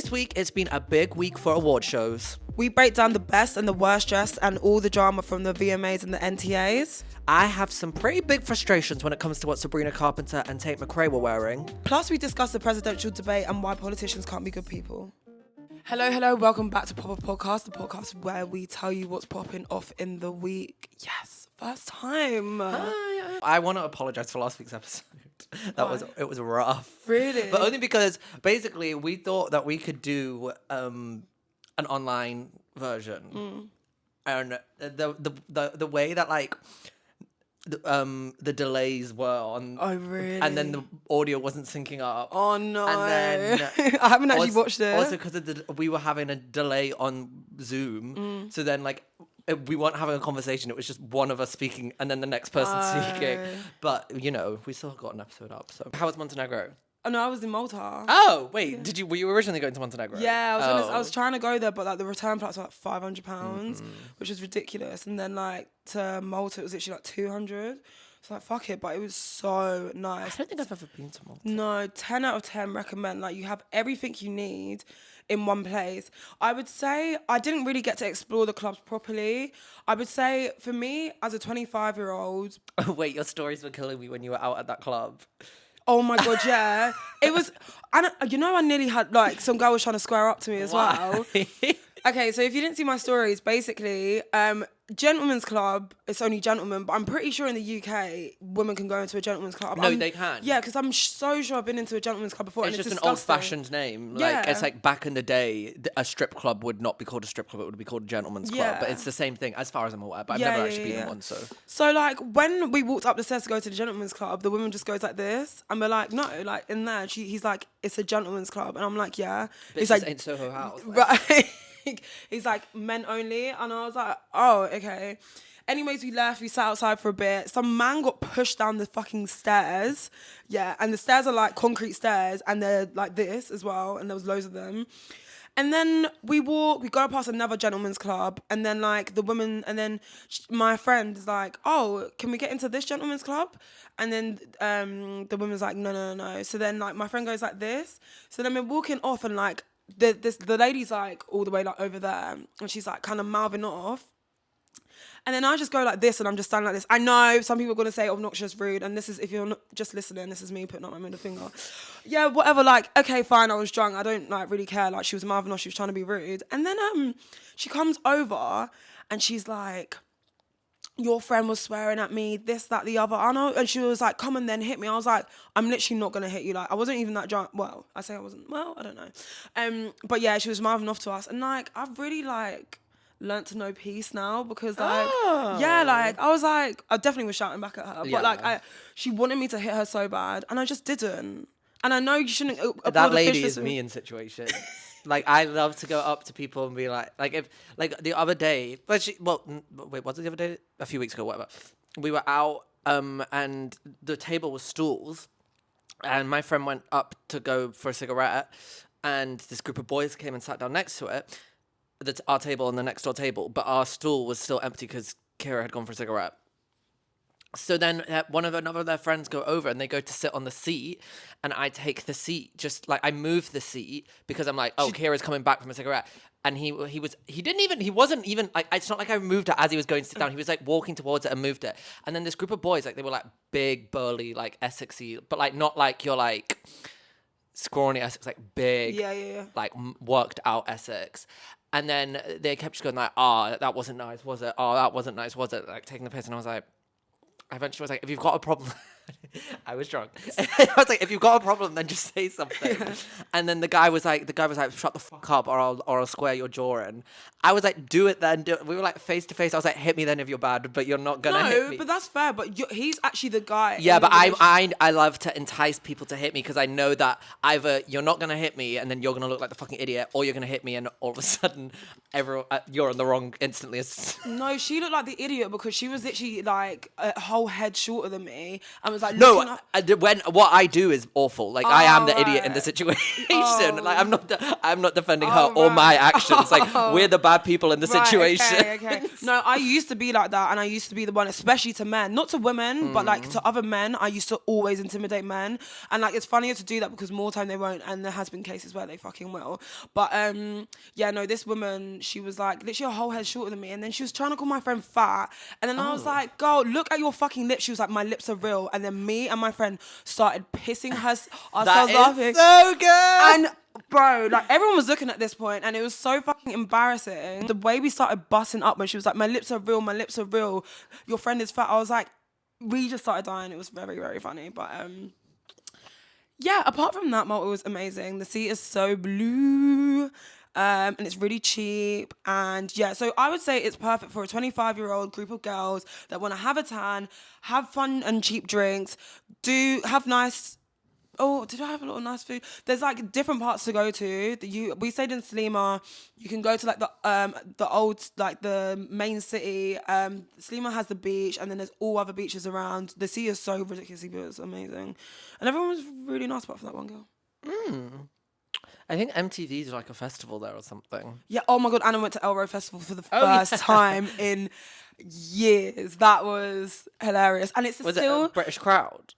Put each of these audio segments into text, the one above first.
This week, it's been a big week for award shows. We break down the best and the worst dressed and all the drama from the VMAs and the NTAs. I have some pretty big frustrations when it comes to what Sabrina Carpenter and Tate McRae were wearing. Plus, we discuss the presidential debate and why politicians can't be good people. Hello, welcome back to Pop-Up Podcast, the podcast where we tell you what's popping off in the week. Yes, first time. Hi. I want to apologise for last week's episode. It was rough. Really? But only because basically we thought that we could do an online version. And the way that like the delays were on. Oh, really? And then the audio wasn't syncing up. Oh, no. And then I haven't actually watched it. Also because we were having a delay on Zoom. So then like we weren't having a conversation. It was just one of us speaking and then the next person speaking. But, you know, we still got an episode up. So how was Montenegro? Oh, no, I was in Malta. Oh, wait. Were you originally going to Montenegro? Yeah, I was trying to go there, but like the return flights were like £500, which was ridiculous. And then like to Malta, it was literally like 200. So like, fuck it, but it was so nice. I don't think I've ever been to Malta. No, 10 out of 10 recommend. Like, you have everything you need in one place. I would say I didn't really get to explore the clubs properly. I would say for me, as a 25-year-old... Oh, wait, your stories were killing me when you were out at that club. Oh my God, yeah. It was... I nearly had, like, some girl was trying to square up to me as well. Okay, so if you didn't see my stories, basically, gentlemen's club, it's only gentlemen, but I'm pretty sure in the UK, women can go into a gentlemen's club. No, they can. Yeah, because I'm so sure I've been into a gentlemen's club before. It's and just it's an old-fashioned name. Yeah. Like, it's like back in the day, a strip club would not be called a strip club, it would be called a gentleman's club. Yeah. But it's the same thing, as far as I'm aware. But I've never actually been in one, so... So, like, when we walked up the stairs to go to the gentlemen's club, the woman just goes like this. And we're like, no, like, in there. He's like, it's a gentlemen's club. And I'm like, yeah. But He's like, like... ain't Soho House. Right. He's like, men only. And I was like, oh, okay. Anyways, we left. We sat outside for a bit. Some man got pushed down the fucking stairs. Yeah, and the stairs are like concrete stairs. And they're like this as well. And there was loads of them. And then we go past another gentleman's club. And then like the woman, and then my friend is like, oh, can we get into this gentleman's club? And then the woman's like, no. So then like my friend goes like this. So then we're walking off and like, the lady's like all the way like over there and she's like kind of mouthing off, and then I just go like this and I'm just standing like this. I know some people are going to say obnoxious, rude, and this is, if you're not just listening, this is me putting up my middle finger. Yeah, whatever, like, okay, fine, I was drunk, I don't like really care. Like, she was mouthing off, she was trying to be rude, and then she comes over and she's like, your friend was swearing at me, this, that, the other. I know. And she was like, come and then hit me. I was like, I'm literally not going to hit you. Like, I wasn't even that drunk. Well, I say I wasn't. Well, I don't know. But yeah, she was mouthing off to us. And like, I've really like learnt to know peace now because like, yeah, like I was like, I definitely was shouting back at her. But like, she wanted me to hit her so bad and I just didn't. And I know you shouldn't. That lady is me in situations. Like, I love to go up to people and be like if, like, the other day, what's it the other day? A few weeks ago, whatever. We were out, and the table was stools, and my friend went up to go for a cigarette, and this group of boys came and sat down next to it, that's our table and the next door table, but our stool was still empty because Kira had gone for a cigarette. So then another of their friends go over and they go to sit on the seat, and I take the seat, just like I move the seat because I'm like, oh, Kira's coming back from a cigarette. And he wasn't even like, it's not like I moved it as he was going to sit down. He was like walking towards it and moved it. And then this group of boys, like they were like big, burly, like Essexy, but like not like you're like scrawny Essex, like big, like worked out Essex. And then they kept just going like, that wasn't nice, was it? Oh, that wasn't nice, was it? Like taking the piss. And I was like, I eventually was like, if you've got a problem, I was drunk. I was like, if you've got a problem, then just say something. Yeah. And then the guy was like, shut the fuck up or I'll square your jaw in. I was like, do it then. We were like face to face. I was like, hit me then if you're bad, but you're not gonna hit me. No, but that's fair. But he's actually the guy. Yeah, but I love to entice people to hit me because I know that either you're not gonna hit me and then you're gonna look like the fucking idiot, or you're gonna hit me and all of a sudden you're on the wrong instantly. No, she looked like the idiot because she was literally like a whole head shorter than me and was like, No, looking up. when what I do is awful. Like I am the idiot in the right. situation. Oh. Like I'm not defending her or my actions. Like we're the bad people in the situation. Okay. No, I used to be like that, and I used to be the one, especially to men, not to women, but like to other men. I used to always intimidate men, and like it's funnier to do that because more time they won't, and there has been cases where they fucking will. But yeah, no, this woman, she was like literally a whole head shorter than me, and then she was trying to call my friend fat, and then I was like, girl, look at your fucking lips. She was like, my lips are real, and then me and my friend started pissing ourselves laughing. So good. And bro, like everyone was looking at this point, and it was so fucking embarrassing. The way we started busting up when she was like, my lips are real, my lips are real, your friend is fat. I was like, we just started dying. It was very, very funny. But yeah, apart from that, Malta was amazing. The sea is so blue. And it's really cheap. And yeah, so I would say it's perfect for a 25-year-old group of girls that want to have a tan, have fun and cheap drinks, have nice... Oh, did I have a lot of nice food? There's like different parts to go to. We stayed in Slima. You can go to like the old, like the main city. Slima has the beach, and then there's all other beaches around. The sea is so ridiculously good. It's amazing, and everyone was really nice apart from that one girl. I think MTV's like a festival there or something. Yeah. Oh my god, Anna went to Elro Festival for the first time in years. That was hilarious, and it's Was still it a British crowd?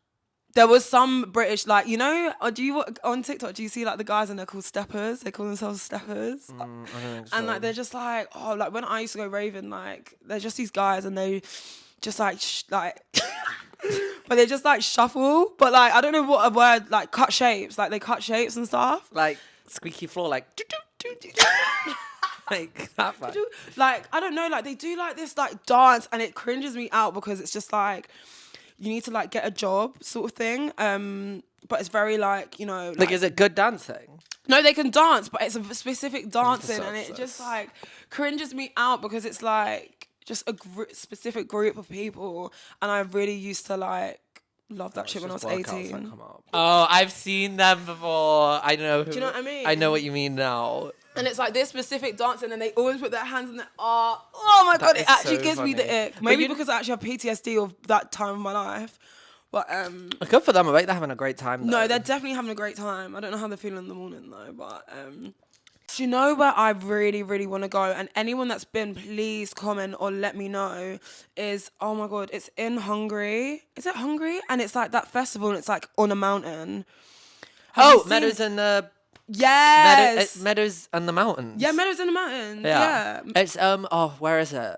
There was some British, like, you know, on TikTok, do you see like the guys and they're called steppers? They call themselves steppers. I don't think so. And like, they're just like, oh, like when I used to go raving, like, they're just these guys and they just like, but they just like shuffle. But like, I don't know what a word, like cut shapes. Like they cut shapes and stuff. Like squeaky floor, like, like that much. Like, I don't know, like they do like this like dance and it cringes me out because it's just like, you need to like get a job sort of thing. But it's very like, you know. Like is it good dancing? No, they can dance, but it's a specific dancing and it sus. just like cringes me out because it's like just a specific group of people. And I really used to like love that shit when I was 18. Oh, I've seen them before. I know. Do you know what I mean? I know what you mean now. And it's like this specific dancing and they always put their hands in their oh my God, it actually gives me the ick. Maybe because I actually have PTSD of that time of my life. But good for them. I bet they're having a great time though. No, they're definitely having a great time. I don't know how they're feeling in the morning though, but do you know where I really, really want to go? And anyone that's been, please comment or let me know. Is, oh my God, it's in Hungary. Is it Hungary? And it's like that festival and it's like on a mountain. Meadows and the... Yes. Meadows and the mountains. Yeah, Meadows and the mountains. Yeah. It's, where is it?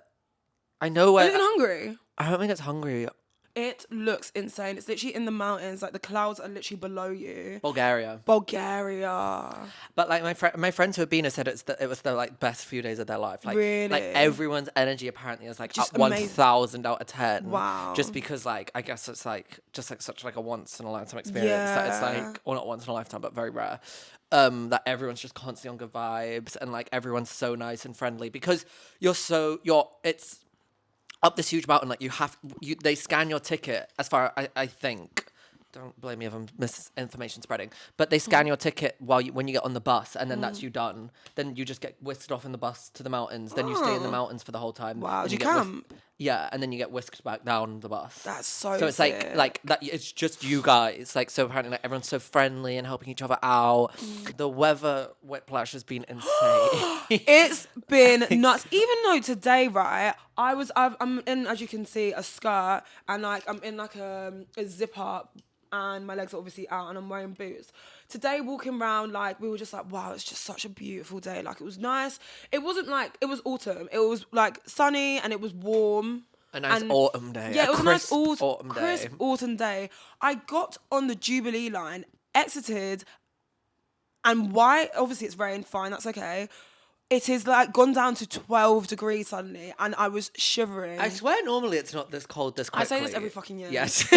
I know where... Is it in Hungary? I don't think it's Hungary. It looks insane. It's literally in the mountains. Like the clouds are literally below you. Bulgaria. But like my friends who have been said it was the like best few days of their life. Like, really? Like everyone's energy apparently is like Just up 1,000 out of 10. Wow. Just because like I guess it's like just like such like a once in a lifetime experience. That it's like, or not once in a lifetime, but very rare. That everyone's just constantly on good vibes and like everyone's so nice and friendly because it's up this huge mountain, like they scan your ticket as far I think. Don't blame me if I'm misinformation spreading. But they scan your ticket when you get on the bus, and then that's you done. Then you just get whisked off in the bus to the mountains. Then you stay in the mountains for the whole time. Wow, did you camp? Yeah, and then you get whisked back down the bus. That's so it's sick. like that. It's just you guys. Like so, apparently, like everyone's so friendly and helping each other out. The weather whiplash has been insane. It's been nuts. Even though today, right, I'm in, as you can see, a skirt and like I'm in like a zip up. And my legs are obviously out and I'm wearing boots. Today, walking around, like, we were just like, wow, it's just such a beautiful day. Like, it was nice. It wasn't like, it was autumn. It was, like, sunny and it was warm. A nice autumn day. Yeah, it was a nice autumn day. Crisp autumn day. I got on the Jubilee line, exited, and obviously it's rain, fine, that's okay. It is like gone down to 12 degrees suddenly, and I was shivering. I swear normally it's not this cold this quickly. I say this every fucking year. Yes.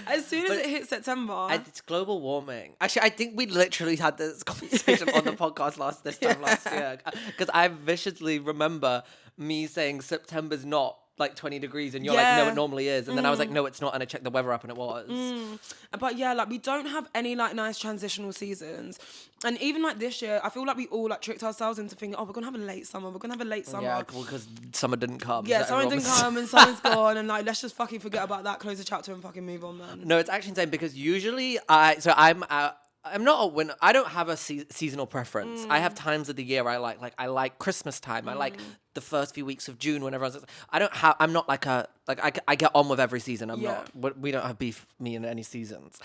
As soon as it hits September. It's global warming. Actually, I think we literally had this conversation on the podcast this time last year. Because I viciously remember me saying September's not like 20 degrees and you're like, no, it normally is. And then I was like, no, it's not. And I checked the weather app and it was. But yeah, like we don't have any like nice transitional seasons. And even like this year, I feel like we all like tricked ourselves into thinking, oh, we're going to have a late summer. We're going to have a late summer. Yeah, because summer didn't come. Yeah, summer didn't come and summer's gone. And like, let's just fucking forget about that, close the chapter and fucking move on, man. No, it's actually insane because usually I'm not a winner. I don't have a seasonal preference. I have times of the year I like. Like I like Christmas time. I like the first few weeks of June when everyone's. I'm not like I get on with every season. I'm not. We don't have beef me in any seasons,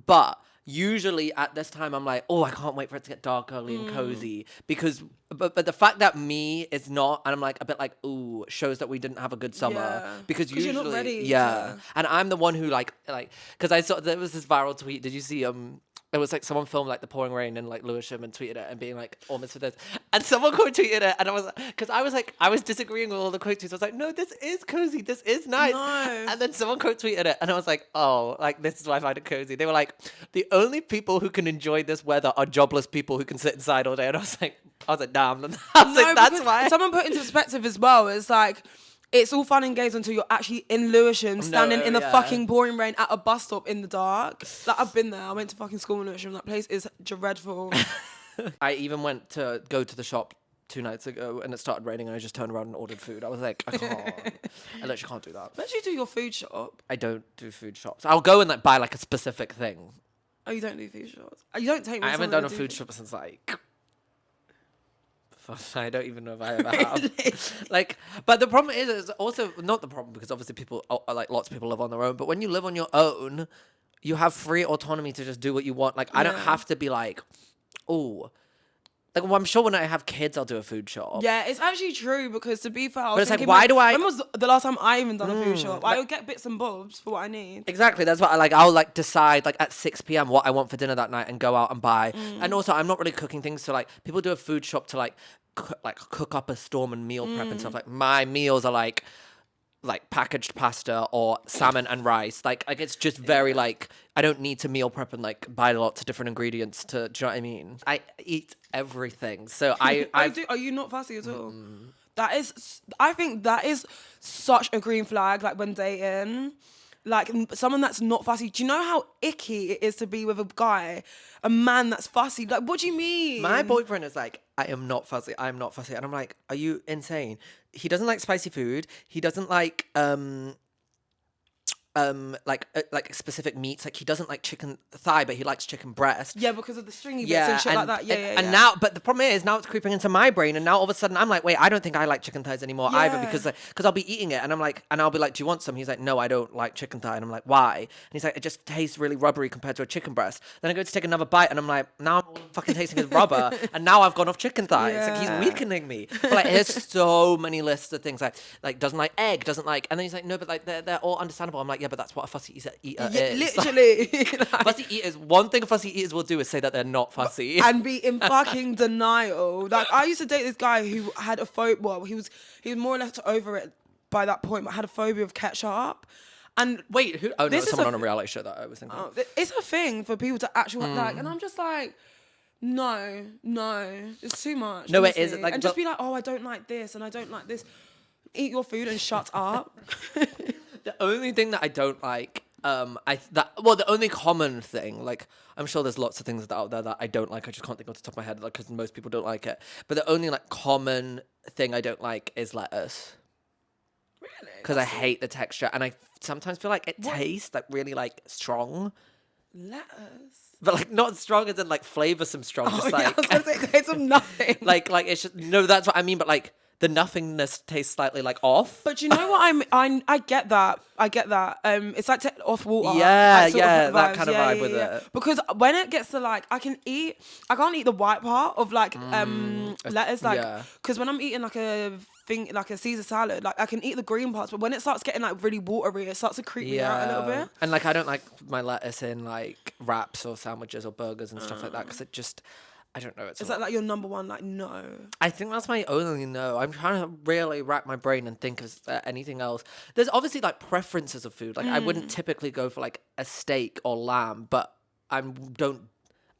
but usually at this time I'm like, oh, I can't wait for it to get dark early and cozy because. But the fact that me is not, and I'm like a bit like, ooh, shows that we didn't have a good summer because usually, you're not ready and I'm the one who like because I saw there was this viral tweet. Did you see It was like someone filmed like the pouring rain and like Lewisham and tweeted it and being like almost for this, and someone quote tweeted it and I was because I was disagreeing with all the quote tweets. I was like, no, this is cozy, this is nice. No. And then someone quote tweeted it and I was like, oh, like this is why I find it cozy. They were like, the only people who can enjoy this weather are jobless people who can sit inside all day. And I was like, damn. That's why. Someone put into perspective as well. It's like. It's all fun and games until you're actually in Lewisham, standing in the fucking pouring rain at a bus stop in the dark. Like, I've been there. I went to fucking school in Lewisham. That place is dreadful. I even went to go to the shop 2 nights ago and it started raining and I just turned around and ordered food. I was like, I can't. I literally can't do that. Where do you do your food shop? I don't do food shops. I'll go and like buy like a specific thing. Oh, you don't do food shops? You don't take me I haven't done a food shop since like... I don't even know if I ever have. Like, but the problem is, it's also not the problem because obviously people, like lots of people live on their own. But when you live on your own, you have free autonomy to just do what you want. Like, I don't have to be like, oh, like well, I'm sure when I have kids, I'll do a food shop. Yeah, it's actually true because to be fair, I was but it's thinking, like, why do I? When was the last time I even done a food shop? I would get bits and bobs for what I need. Exactly. That's what I like. I'll like decide like at 6 p.m. what I want for dinner that night and go out and buy. And also, I'm not really cooking things. So like, people do a food shop to like cook up a storm and meal prep and stuff. Like my meals are like packaged pasta or salmon and rice. Like it's just very like I don't need to meal prep and like buy lots of different ingredients to. Do you know what I mean? I eat everything. So Are you not fussy at all? That is, I think that is such a green flag. Like when dating. Like someone that's not fussy. Do you know how icky it is to be with a guy, a man that's fussy? Like, what do you mean? My boyfriend is like, I am not fussy. I'm not fussy. And I'm like, are you insane? He doesn't like spicy food. He doesn't like specific meats. Like he doesn't like chicken thigh, but he likes chicken breast. Yeah, because of the stringy bits and shit like that. And now, but the problem is now it's creeping into my brain, and now all of a sudden I'm like, wait, I don't think I like chicken thighs anymore either because I'll be eating it, and I'm like, and I'll be like, do you want some? He's like, no, I don't like chicken thigh, and I'm like, why? And he's like, it just tastes really rubbery compared to a chicken breast. Then I go to take another bite, and I'm like, now I'm fucking tasting his rubber, and now I've gone off chicken thigh. It's like he's weakening me. But like, there's so many lists of things like doesn't like egg, doesn't like, and then he's like, no, but like they're all understandable. I'm like, yeah, but that's what a fussy eater is. Literally. Fussy eaters, one thing fussy eaters will do is say that they're not fussy. And be in fucking denial. Like, I used to date this guy who had a phobia. Well, he was more or less over it by that point, but had a phobia of ketchup. And wait, who? Oh, no, someone on a reality show that I was thinking. It's a thing for people to actually like, and I'm just like, no, it's too much. No, honestly. It is. Like, and just be like, oh, I don't like this, and I don't like this. Eat your food and shut up. The only thing that I don't like, the only common thing, like, I'm sure there's lots of things out there that I don't like. I just can't think off the top of my head, like, because most people don't like it. But the only like common thing I don't like is lettuce. Really? Because I hate the texture, and I sometimes feel like it tastes like really like strong. Lettuce. But like not strong as in like flavoursome strong. Just like I was gonna say it tastes of nothing. like it's just no, that's what I mean. But like the nothingness tastes slightly like off. But you know what I get that. It's like off water. Yeah, like, that kind of vibe with it. Because when it gets to like, I can't eat the white part of like lettuce, like, because when I'm eating like a thing, like a Caesar salad, like I can eat the green parts, but when it starts getting like really watery, it starts to creep me out a little bit. And like I don't like my lettuce in like wraps or sandwiches or burgers and stuff like that because it just. I don't know. Is that like your number one, like, no? I think that's my only no. I'm trying to really rack my brain and think of anything else. There's obviously like preferences of food. Like I wouldn't typically go for like a steak or lamb, but I'm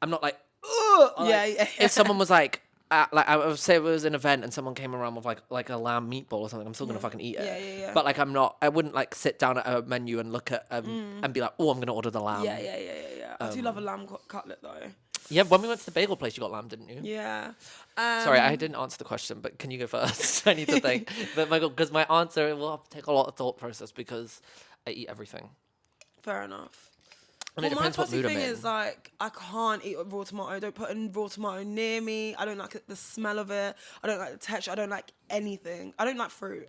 not like, ugh. Yeah. If someone was like, like I would say if it was an event and someone came around with like a lamb meatball or something, I'm still gonna fucking eat it. Yeah. But like I wouldn't like sit down at a menu and look at and be like, oh, I'm gonna order the lamb. Yeah. I do love a lamb cutlet though. Yeah, when we went to the bagel place, you got lamb, didn't you? Yeah. Sorry, I didn't answer the question, but can you go first? I need to think. But because my answer will take a lot of thought process because I eat everything. Fair enough. And it depends my what mood I'm thing in. is like I can't eat raw tomato. Don't put a raw tomato near me. I don't like the smell of it. I don't like the texture. I don't like anything. I don't like fruit.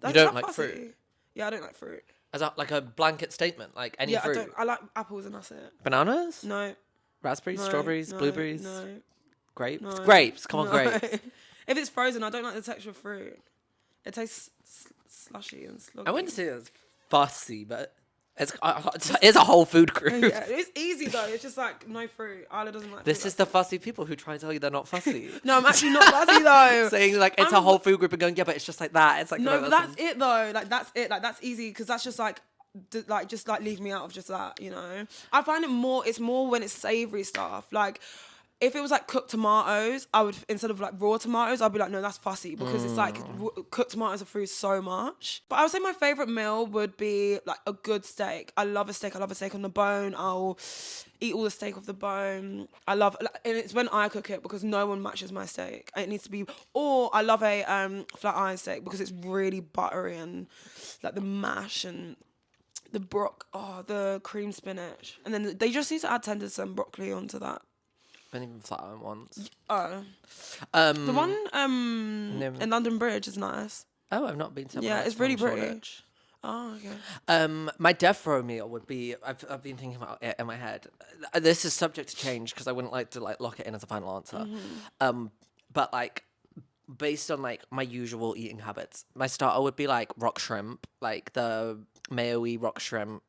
You don't like fruit? Yeah, I don't like fruit. As like a blanket statement, like any fruit. Yeah, I like apples and that's it. Bananas? No. Raspberries, No, strawberries, no, blueberries, No. grapes. No. Grapes, come on, No. grapes. If it's frozen, I don't like the texture of fruit. It tastes slushy and sluggy. I wouldn't say it's fussy, but it's a whole food group. Yeah, it's easy though. It's just like no fruit. Isla doesn't like. This fruit is the fussy people who try to tell you they're not fussy. No, I'm actually not fussy though. Saying like it's a whole food group and going, yeah, but it's just like that. It's like No, but that's it though. Like that's it. Like that's easy because that's just like. Just leave me out of just that, you know. I find it's more when it's savory stuff. Like if it was like cooked tomatoes, I would instead of like raw tomatoes, I'd be like, no, that's fussy because it's like cooked tomatoes are through so much. But I would say my favorite meal would be like a good steak. I love a steak. I love a steak on the bone. I'll eat all the steak off the bone. And it's when I cook it because no one matches my steak. It needs to be. Or I love a flat iron steak because it's really buttery and like the mash and the the cream spinach. And then they just need to add tenders and broccoli onto that. I've been even flat iron once. Oh. The one in London Bridge is nice. Oh, I've not been to. Yeah, it's really pretty. Oh, okay. My death row meal would be. I've been thinking about it in my head. This is subject to change because I wouldn't like to like lock it in as a final answer. But like based on like my usual eating habits, my starter would be like rock shrimp, like the mayo-y rock shrimp.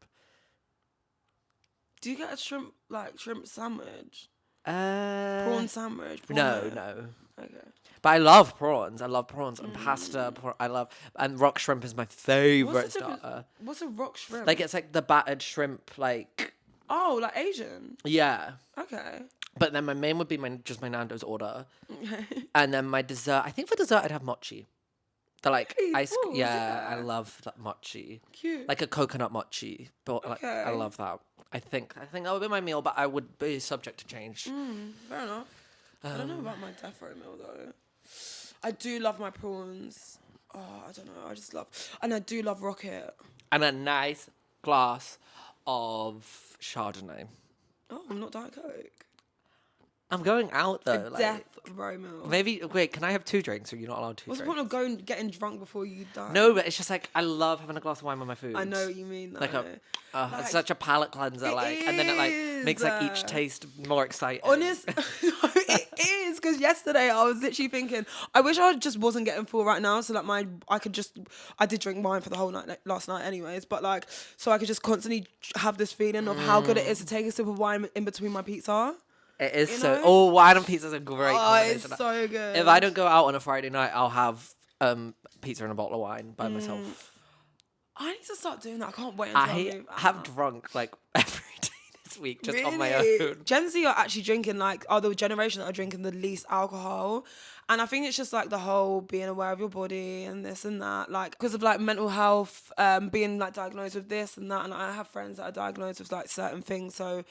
Do you get a shrimp sandwich? Prawn sandwich? No. Okay. But I love prawns. I love prawns and pasta. And rock shrimp is my favorite starter. What's a rock shrimp? Like it's like the battered shrimp, like. Oh, like Asian. Yeah. Okay. But then my main would be just my Nando's order, and then my dessert. I think for dessert I'd have mochi. The like ice. Ooh, yeah, I love that mochi. Cute. Like a coconut mochi, but like I love that. I think that would be my meal, but I would be subject to change. Fair enough. I don't know about my death row meal though. I do love my prawns. Oh, I don't know. I just love, and I do love rocket. And a nice glass of Chardonnay. Oh, I'm not Diet Coke. I'm going out though. A death row meal. Maybe wait. Can I have 2 drinks? Or you're not allowed 2 What's drinks? the point of getting drunk before you die? No, but it's just like I love having a glass of wine with my food. I know what you mean. Though. It's such a palate cleanser. And then it like makes like each taste more exciting. Honest, it is because yesterday I was literally thinking, I wish I just wasn't getting full right now, so that I did drink wine for the whole night last night, anyways. But like, so I could just constantly have this feeling of how good it is to take a sip of wine in between my pizza. It is wine and pizza is a great combination. It's so good. If I don't go out on a Friday night, I'll have pizza and a bottle of wine by myself. I need to start doing that. I can't wait until I move out. have drunk like every day this week just on my own. Gen Z are actually drinking the generation that are drinking the least alcohol. And I think it's just like the whole being aware of your body and this and that, like because of like mental health, being like diagnosed with this and that. And I have friends that are diagnosed with like certain things. So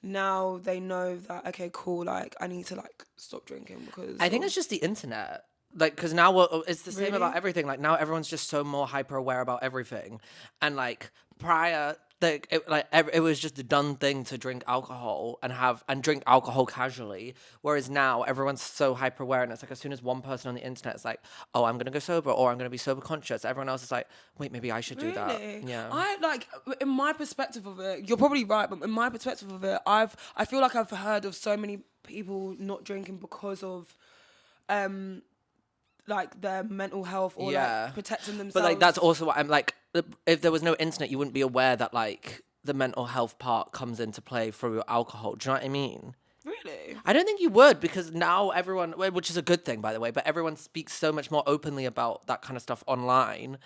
now they know that, okay, cool, like I need to like stop drinking because I think it's just the internet. Like, because now it's the same Really? about everything. Like, now everyone's just so more hyper aware about everything. And like prior, it was just a done thing to drink alcohol and drink alcohol casually. Whereas now everyone's so hyper aware, and it's like as soon as one person on the internet is like, "Oh, I'm gonna go sober," or "I'm gonna be sober conscious," everyone else is like, "Wait, maybe I should do that." Yeah. I like in my perspective of it. You're probably right, but in my perspective of it, I feel like I've heard of so many people not drinking because of like their mental health or like protecting themselves. But like that's also what I'm like. If there was no internet, you wouldn't be aware that like the mental health part comes into play through alcohol. Do you know what I mean? Really? I don't think you would, because now everyone, which is a good thing by the way, but everyone speaks so much more openly about that kind of stuff online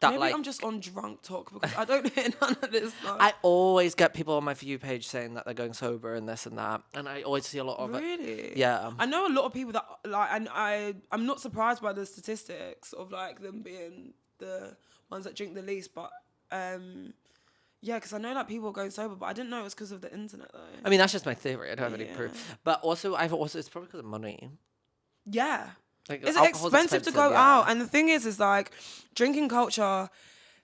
that Maybe like I'm just on drunk talk because I don't hear none of this stuff. I always get people on my For You page saying that they're going sober and this and that, and I always see a lot of it. Really? Yeah. I know a lot of people that like, and I'm not surprised by the statistics of like them being the ones that drink the least, but yeah, because I know like people are going sober, but I didn't know it was because of the internet though. I mean, that's just my theory. I don't have any proof. But also, it's probably because of money. Yeah. Like, It's alcohol's expensive to go yeah. out, and the thing is like drinking culture,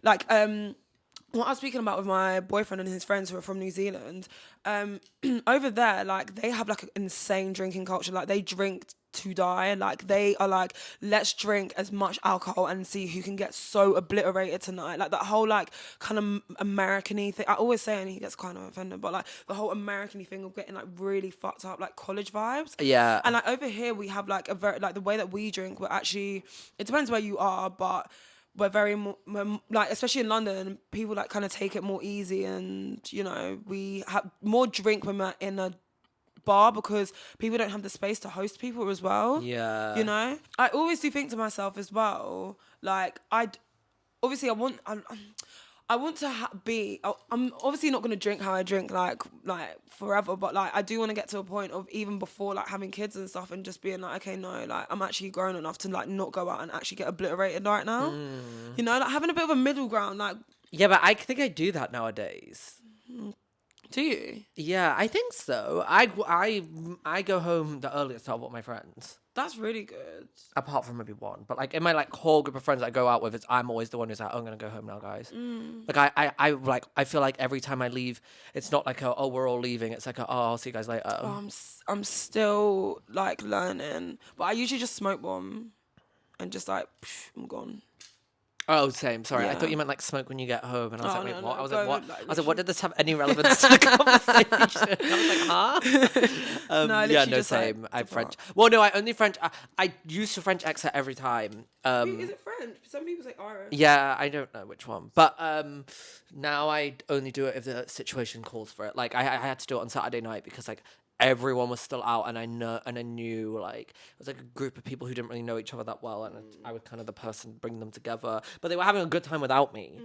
like what I was speaking about with my boyfriend and his friends who are from New Zealand, over there, like they have like an insane drinking culture. Like they drink to die. Like they are like, let's drink as much alcohol and see who can get so obliterated tonight. Like that whole like kind of American-y thing. I always say, and he gets kind of offended, but like the whole American-y thing of getting like really fucked up, like college vibes. Yeah. And like over here we have like a very, like the way that we drink, we're actually, it depends where you are, but we're very like, especially in London, people like kind of take it more easy, and you know we have more drink when we're in a bar because people don't have the space to host people as well. Yeah. You know, I always do think to myself as well, like obviously I want to be. I'm obviously not gonna drink how I drink like forever, but like I do want to get to a point of even before like having kids and stuff and just being like, okay, no, like I'm actually grown enough to like not go out and actually get obliterated right now. You know, like having a bit of a middle ground, like. Yeah, but I think I do that nowadays. Do you? Yeah, I think so. I go home the earliest of all my friends. That's really good. Apart from maybe one. But like in my like whole group of friends that I go out with, I'm always the one who's like, oh, I'm gonna go home now, guys. Like I feel like every time I leave, it's not like oh we're all leaving. It's like oh I'll see you guys later. I'm still like learning, but I usually just smoke bomb and just like I'm gone. Oh, same. Sorry, I Yeah. thought you meant like smoke when you get home, and I was like, wait, no, what? no, I was go, like, what? like, I was like, what did this have any relevance to the conversation? I was like, huh? No, I yeah, literally no, just, like, same. I depart. French. Well, no, I only French. I used to French exit every time. Is it French? Some people say Irish. Yeah, I don't know which one, but now I only do it if the situation calls for it. Like I had to do it on Saturday night because like everyone was still out, and I knew like it was like a group of people who didn't really know each other that well, and I was kind of the person bringing them together. But they were having a good time without me.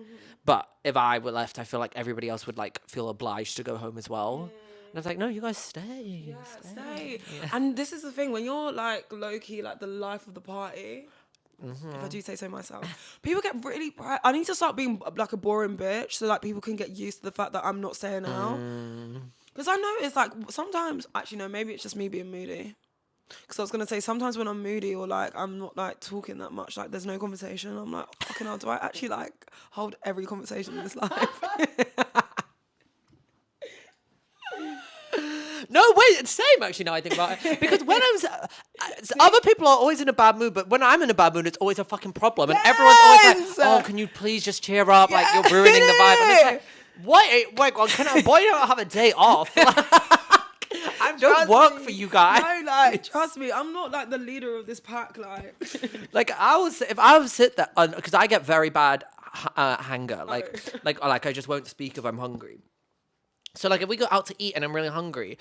But if I were left, I feel like everybody else would like feel obliged to go home as well. And I was like, no, you guys stay. Yeah, stay. Yeah. And this is the thing, when you're like low key, like the life of the party. If I do say so myself, people get really bright. I need to start being like a boring bitch so like people can get used to the fact that I'm not staying out. Because I know it's like sometimes, actually no, maybe it's just me being moody. Because I was gonna say sometimes when I'm moody or like I'm not like talking that much, like there's no conversation, I'm like, fucking hell, do I actually like hold every conversation in this life? No, wait, it's same actually now I think about it. Because when other people are always in a bad mood, but when I'm in a bad mood, it's always a fucking problem. And everyone's always like, oh, can you please just cheer up? Like, you're ruining the vibe. And it's like, why don't I have a day off? I don't work for you guys. No, like, trust me, I'm not like the leader of this pack, like. Like, if I was sit there, because I get very bad hanger. Like I just won't speak if I'm hungry. So, like, if we go out to eat and I'm really hungry,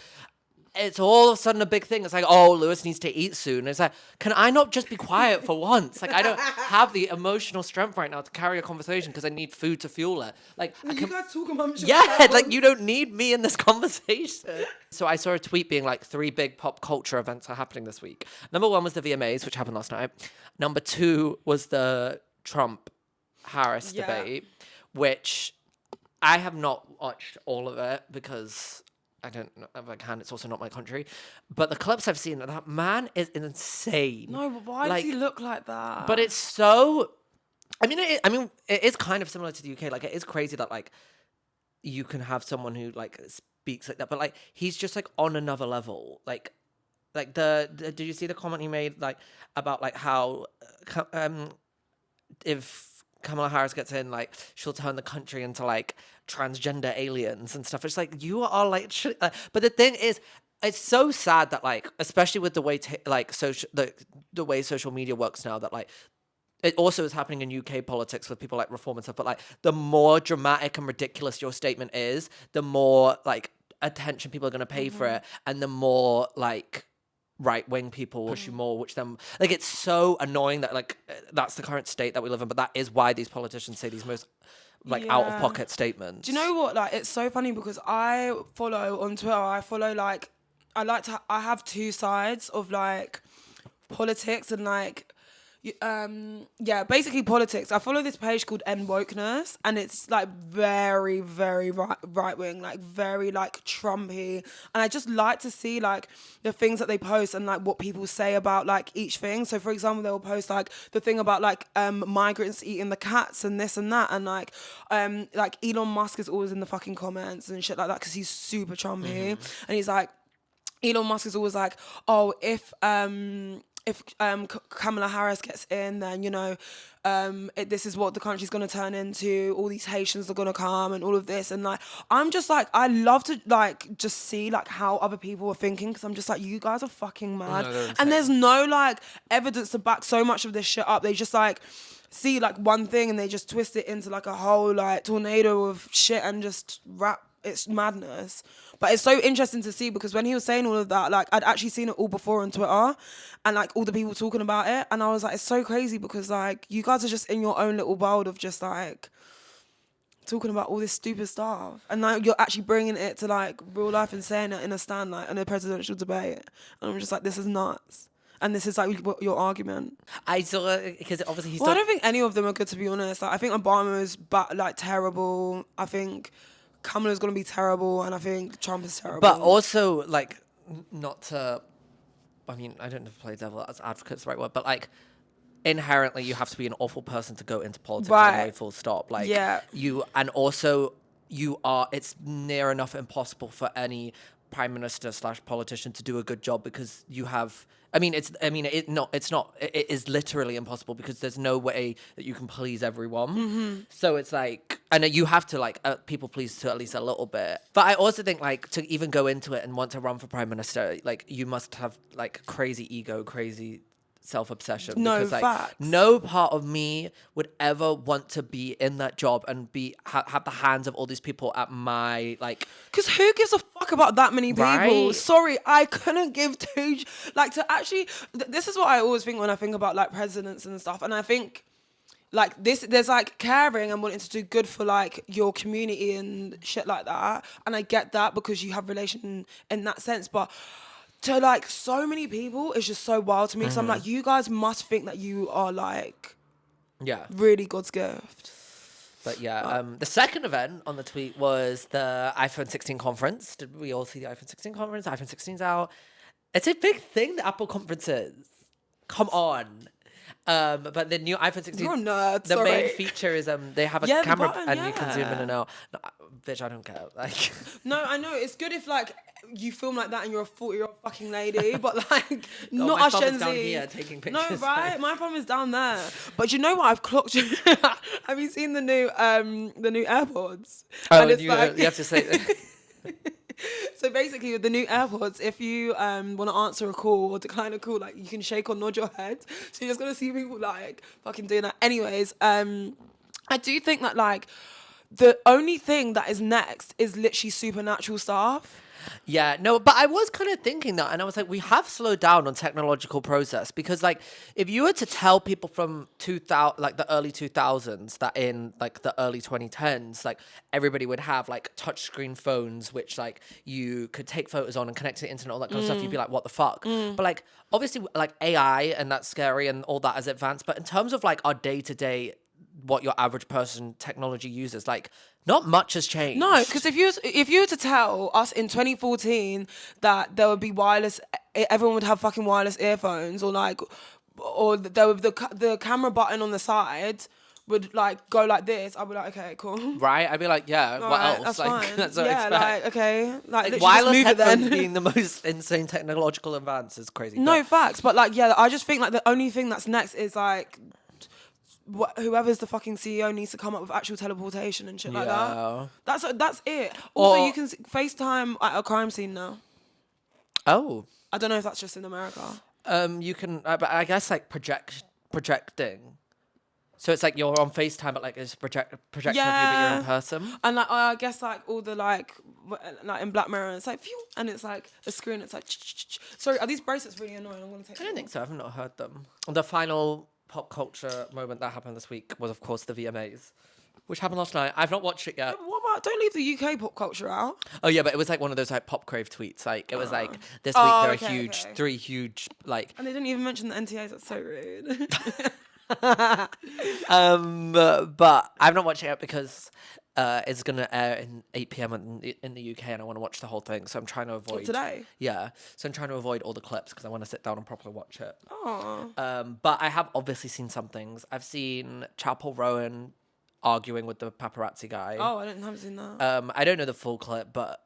it's all of a sudden a big thing. It's like, oh, Lewis needs to eat soon. And it's like, can I not just be quiet for once? Like, I don't have the emotional strength right now to carry a conversation because I need food to fuel it. Like, You guys talk amongst yeah, like, you don't need me in this conversation. So I saw a tweet being like 3 big pop culture events are happening this week. Number 1 was the VMAs, which happened last night. Number 2 was the Trump-Harris debate, which I have not watched all of it because I don't know if I can. It's also not my country. But the clips I've seen, that man is insane. No, but why does he look like that? But it's so... I mean, it is kind of similar to the UK. Like, it is crazy that, like, you can have someone who, like, speaks like that. But, like, he's just, like, on another level. Like did you see the comment he made, like, about, like, how... if Kamala Harris gets in, like, she'll turn the country into, like, transgender aliens and stuff. It's like, you are, like... but the thing is, it's so sad that, like, especially with the way, the way social media works now, that, like, it also is happening in UK politics with people like Reform and stuff, but, like, the more dramatic and ridiculous your statement is, the more, like, attention people are going to pay for it, and the more, like... right-wing people push you more, which then, like, it's so annoying that, like, that's the current state that we live in, but that is why these politicians say these most, like, out-of-pocket statements. Do you know what? Like, it's so funny because I follow on Twitter, I have two sides of, like, politics and, like, basically politics. I follow this page called End Wokeness, and it's like very, very right wing, like very like Trumpy, and I just like to see like the things that they post and like what people say about like each thing. So for example, they'll post like the thing about like migrants eating the cats and this and that, and like Elon Musk is always in the fucking comments and shit like that because he's super Trumpy, and he's like, Elon Musk is always like, oh, if Kamala Harris gets in, then, you know, this is what the country's going to turn into. All these Haitians are going to come and all of this. And, like, I'm just, like, I love to, like, just see, like, how other people are thinking because I'm just, like, you guys are fucking mad. No, and there's no, like, evidence to back so much of this shit up. They just, like, see, like, one thing and they just twist it into, like, a whole, like, tornado of shit and just rap. It's madness. But it's so interesting to see because when he was saying all of that, like, I'd actually seen it all before on Twitter and, like, all the people talking about it. And I was like, it's so crazy because, like, you guys are just in your own little world of just, like, talking about all this stupid stuff. And, like, you're actually bringing it to, like, real life and saying it in a stand, like, in a presidential debate. And I'm just like, this is nuts. And this is, like, your argument. I saw it because obviously he's... Well, I don't think any of them are good, to be honest. Like, I think Obama is, like, terrible. I think Kamala's going to be terrible, and I think Trump is terrible. But also, like, not to... I mean, I don't know if play devil as advocate's the right word, but, like, inherently you have to be an awful person to go into politics anyway, full stop. Like, and also, it's near enough impossible for any prime minister / politician to do a good job because you have... it is literally impossible because there's no way that you can please everyone. So it's like, and you have to like people please to at least a little bit. But I also think like to even go into it and want to run for prime minister, like you must have like crazy ego, crazy self-obsession. No, because like facts. no part of me would ever want to be in that job and have the hands of all these people at my like. Because who gives a fuck about that many people? Right? Sorry, I couldn't give two. Like to actually, this is what I always think when I think about like presidents and stuff. And I think like this, there's like caring and wanting to do good for like your community and shit like that. And I get that because you have relation in that sense, but to like so many people, it's just so wild to me. Because I'm like, you guys must think that you are like, really God's gift. But yeah, the second event on the tweet was the iPhone 16 conference. Did we all see the iPhone 16 conference? iPhone 16's out. It's a big thing, the Apple conferences. Come on. But the new iPhone 16, you're a nerd, the main feature is they have a camera button, and you can zoom in and out. No, bitch, I don't care. Like, no, I know it's good if like you film like that and you're a 40-year-old fucking lady, but like not my us thumb Gen is down Z. here taking No, pictures. right? My phone is down there. But you know what I've clocked? Have you seen the new AirPods? Oh, and it's you like, have to say. So basically, with the new AirPods, if you want to answer a call or decline a call, like you can shake or nod your head. So you're just gonna see people like fucking doing that. Anyways, I do think that like the only thing that is next is literally supernatural stuff. Yeah, no, but I was kind of thinking that, and I was like, we have slowed down on technological process because, like, if you were to tell people from 2000, like the early 2000s, that in like the early 2010s, like everybody would have like touchscreen phones, which like you could take photos on and connect to the internet, all that kind of stuff, you'd be like, what the fuck? But like, obviously, like AI and that's scary and all that is advanced, but in terms of like our day to day, what your average person technology uses, like not much has changed. No, because if you were to tell us in 2014 that there would be wireless, everyone would have fucking wireless earphones, or there would the camera button on the side would like go like this, I'd be like, okay, cool. Right? I'd be like, yeah, what else? That's like, fine. that's what I yeah, expect. like, okay. Like wireless headphones then. being the most insane technological advance is crazy. No, facts. But like, yeah, I just think like the only thing that's next is like, whoever's the fucking CEO needs to come up with actual teleportation and shit like that. That's it. Also, you can FaceTime at a crime scene now. Oh. I don't know if that's just in America. You can, but I guess like projecting. So it's like you're on FaceTime, but like it's projection of you, but you're in person. And like I guess like all the like like in Black Mirror, and it's like, phew, and it's like a screen. It's like, sorry, are these bracelets really annoying? I'm gonna take. I don't think so. I've not heard them. The final pop culture moment that happened this week was, of course, the VMAs, which happened last night. I've not watched it yet. What about? Don't leave the UK pop culture out. Oh yeah, but it was like one of those like pop crave tweets. Like it was like this week there are huge, okay. 3 huge like. And they didn't even mention the NTAs. That's so rude. But I've not watched it yet because it's gonna air in 8 p.m. in the UK, and I want to watch the whole thing. So I'm trying to avoid today. Yeah, so I'm trying to avoid all the clips because I want to sit down and properly watch it. Oh. But I have obviously seen some things. I've seen Chapel Rowan arguing with the paparazzi guy. Oh, I haven't seen that. I don't know the full clip, but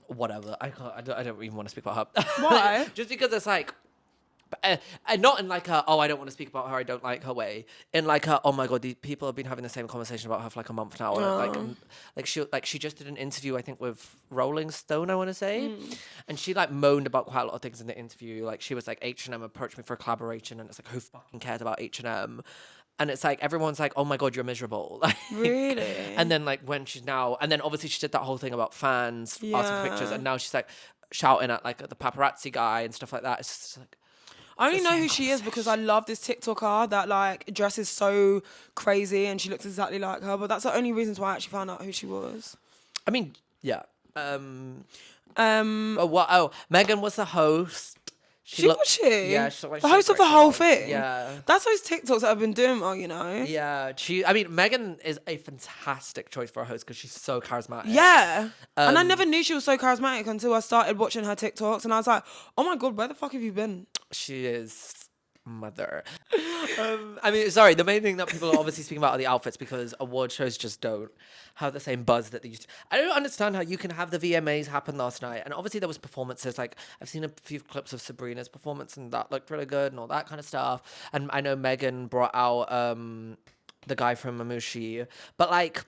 whatever. I don't even want to speak about her. Why? Just because it's like. And not in like a, oh, I don't want to speak about her, I don't like her way. In like a, oh my god, these people have been having the same conversation about her for like a month now. Like she just did an interview, I think, with Rolling Stone, I want to say, and she like moaned about quite a lot of things in the interview. Like she was like, H&M approached me for a collaboration, and it's like, who fucking cares about H&M? And it's like everyone's like, oh my god, you're miserable. Like, really? And then like when she's now, and then obviously she did that whole thing about fans asking for pictures, and now she's like shouting at like the paparazzi guy and stuff like that. It's just like. I only know who she is because I love this TikToker that like dresses so crazy and she looks exactly like her. But that's the only reasons why I actually found out who she was. I mean, yeah. Megan was the host. Was she? Yeah, she looked like the host of the whole thing. Yeah, that's those TikToks that have been doing well, you know. Yeah, I mean, Megan is a fantastic choice for a host because she's so charismatic. Yeah, and I never knew she was so charismatic until I started watching her TikToks, and I was like, oh my god, where the fuck have you been? She is mother. I mean, sorry, the main thing that people are obviously speaking about are the outfits because award shows just don't have the same buzz that they used to. I don't understand how you can have the VMAs happen last night, and obviously there was performances. Like I've seen a few clips of Sabrina's performance, and that looked really good and all that kind of stuff. And I know Megan brought out the guy from Mamushi, but like,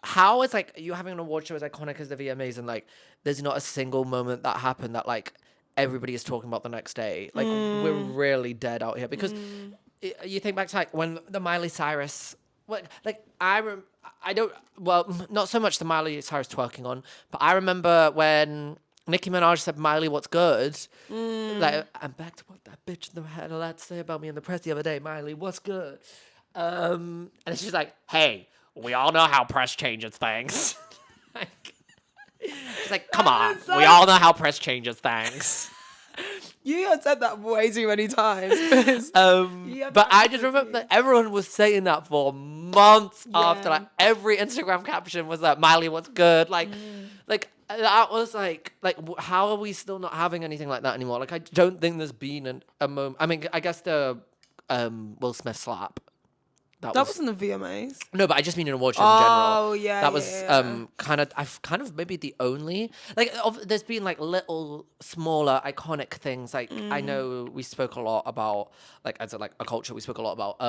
how is like you having an award show as iconic as the VMAs, and like there's not a single moment that happened that like everybody is talking about the next day. Like we're really dead out here because you think back to like when the Miley Cyrus, not so much the Miley Cyrus twerking on, but I remember when Nicki Minaj said, Miley, what's good? Like, I'm back to what that bitch in the head a lot to say about me in the press the other day. Miley, what's good? And she's like, hey, we all know how press changes things. It's like, come on, we all know how press changes things. You have said that way too many times. But I just remember that everyone was saying that for months after. Like every Instagram caption was like, Miley, what's good? Like that was like how are we still not having anything like that anymore? Like I don't think there's been a moment. I mean, I guess the Will Smith slap. That wasn't the VMAs. No, but I just mean in award shows in general. Oh, yeah, that was kind of maybe the only there's been like little smaller iconic things. Like I know we spoke a lot about like as a culture we spoke a lot about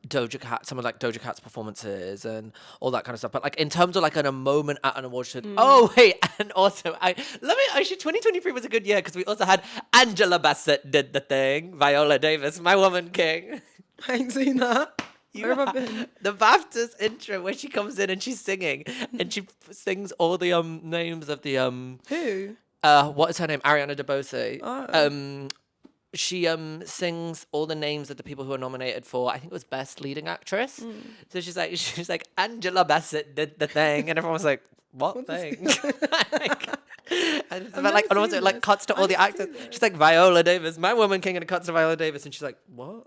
Doja Cat, some of like Doja Cat's performances and all that kind of stuff. But like in terms of like a moment at an award show, oh wait, and also actually 2023 was a good year because we also had Angela Bassett did the thing, Viola Davis, my woman king. I ain't seen that. Where have I been? The BAFTAs intro where she comes in and she's singing and she sings all the names of the Who? What is her name? Ariana DeBose. Oh. She sings all the names of the people who are nominated for, I think it was Best Leading Actress. So she's like Angela Bassett did the thing, and everyone was like, what thing? And it cuts to all the actors. She's like Viola Davis, my woman king, and it cuts to Viola Davis, and she's like, what?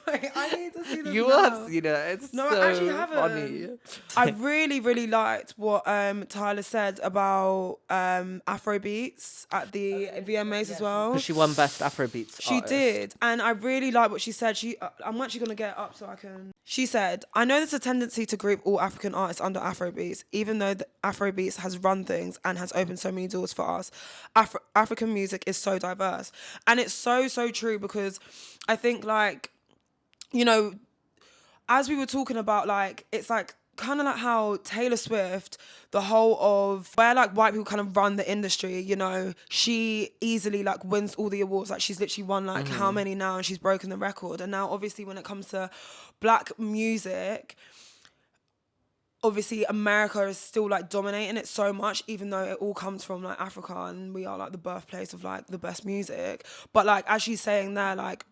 Wait, I need to see this. You will have seen it. It's so I actually haven't. funny. I really, really liked what Tyler said about Afrobeats at the VMAs as well. She won Best Afrobeats. She did, and I really like what she said. I'm actually gonna get it up so I can. She said, "I know there's a tendency to group all African artists under Afrobeats, even though the Afrobeats has run things and has opened so many doors for us. African music is so diverse, and it's so true because I think like." You know, as we were talking about, like, it's like kind of like how Taylor Swift, the whole of where like white people kind of run the industry, you know, she easily like wins all the awards. Like she's literally won like how many now, and she's broken the record. And now obviously when it comes to black music, obviously America is still like dominating it so much, even though it all comes from like Africa and we are like the birthplace of like the best music. But like as she's saying there, like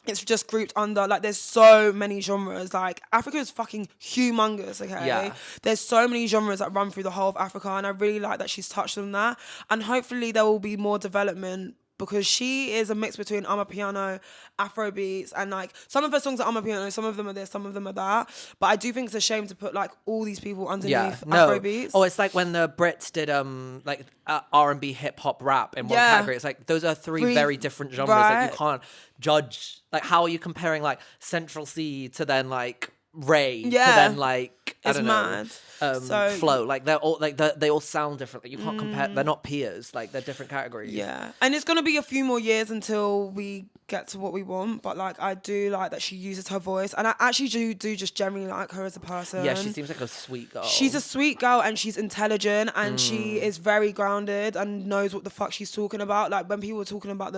it's just grouped under, like there's so many genres. Like Africa is fucking humongous, okay? Yeah. There's so many genres that run through the whole of Africa, and I really like that she's touched on that. And hopefully there will be more development, because she is a mix between Amapiano, Afro beats, and like some of her songs are Amapiano, some of them are this, some of them are that. But I do think it's a shame to put like all these people underneath Afro beats. Oh, it's like when the Brits did like R&B, hip hop, rap in one category. It's like those are three very different genres that you can't judge. Like how are you comparing like Central C to then like Ray to then like I don't know, Flow? Like they're all like they all sound different. Like you can't compare. They're not peers. Like they're different categories. Yeah, and it's gonna be a few more years until we get to what we want. But like I do like that she uses her voice, and I actually do just generally like her as a person. Yeah, she seems like a sweet girl. She's a sweet girl, and she's intelligent, and she is very grounded and knows what the fuck she's talking about. Like when people were talking about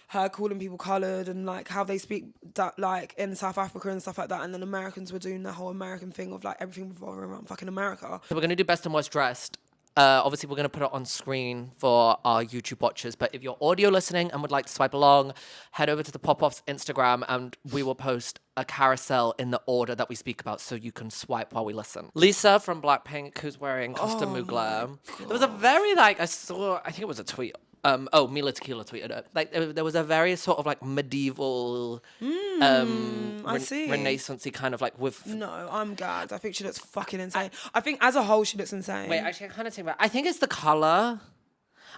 her calling people coloured and like how they speak that like in South Africa and stuff like that, and then Americans were doing the whole American thing of like everything revolving around fucking America. So we're gonna do best and worst dressed. Obviously we're gonna put it on screen for our YouTube watchers, but if you're audio listening and would like to swipe along, head over to the Pop-Off's Instagram and we will post a carousel in the order that we speak about so you can swipe while we listen. Lisa from Blackpink, who's wearing Costa Mugler. There was a very I think it was a tweet. Mila Tequila tweeted it. Like there was a very sort of like medieval, I see. Renaissance-y kind of like with. No, I'm gagged. I think she looks fucking insane. I think as a whole she looks insane. Wait, actually, I kind of think about. I think it's the color.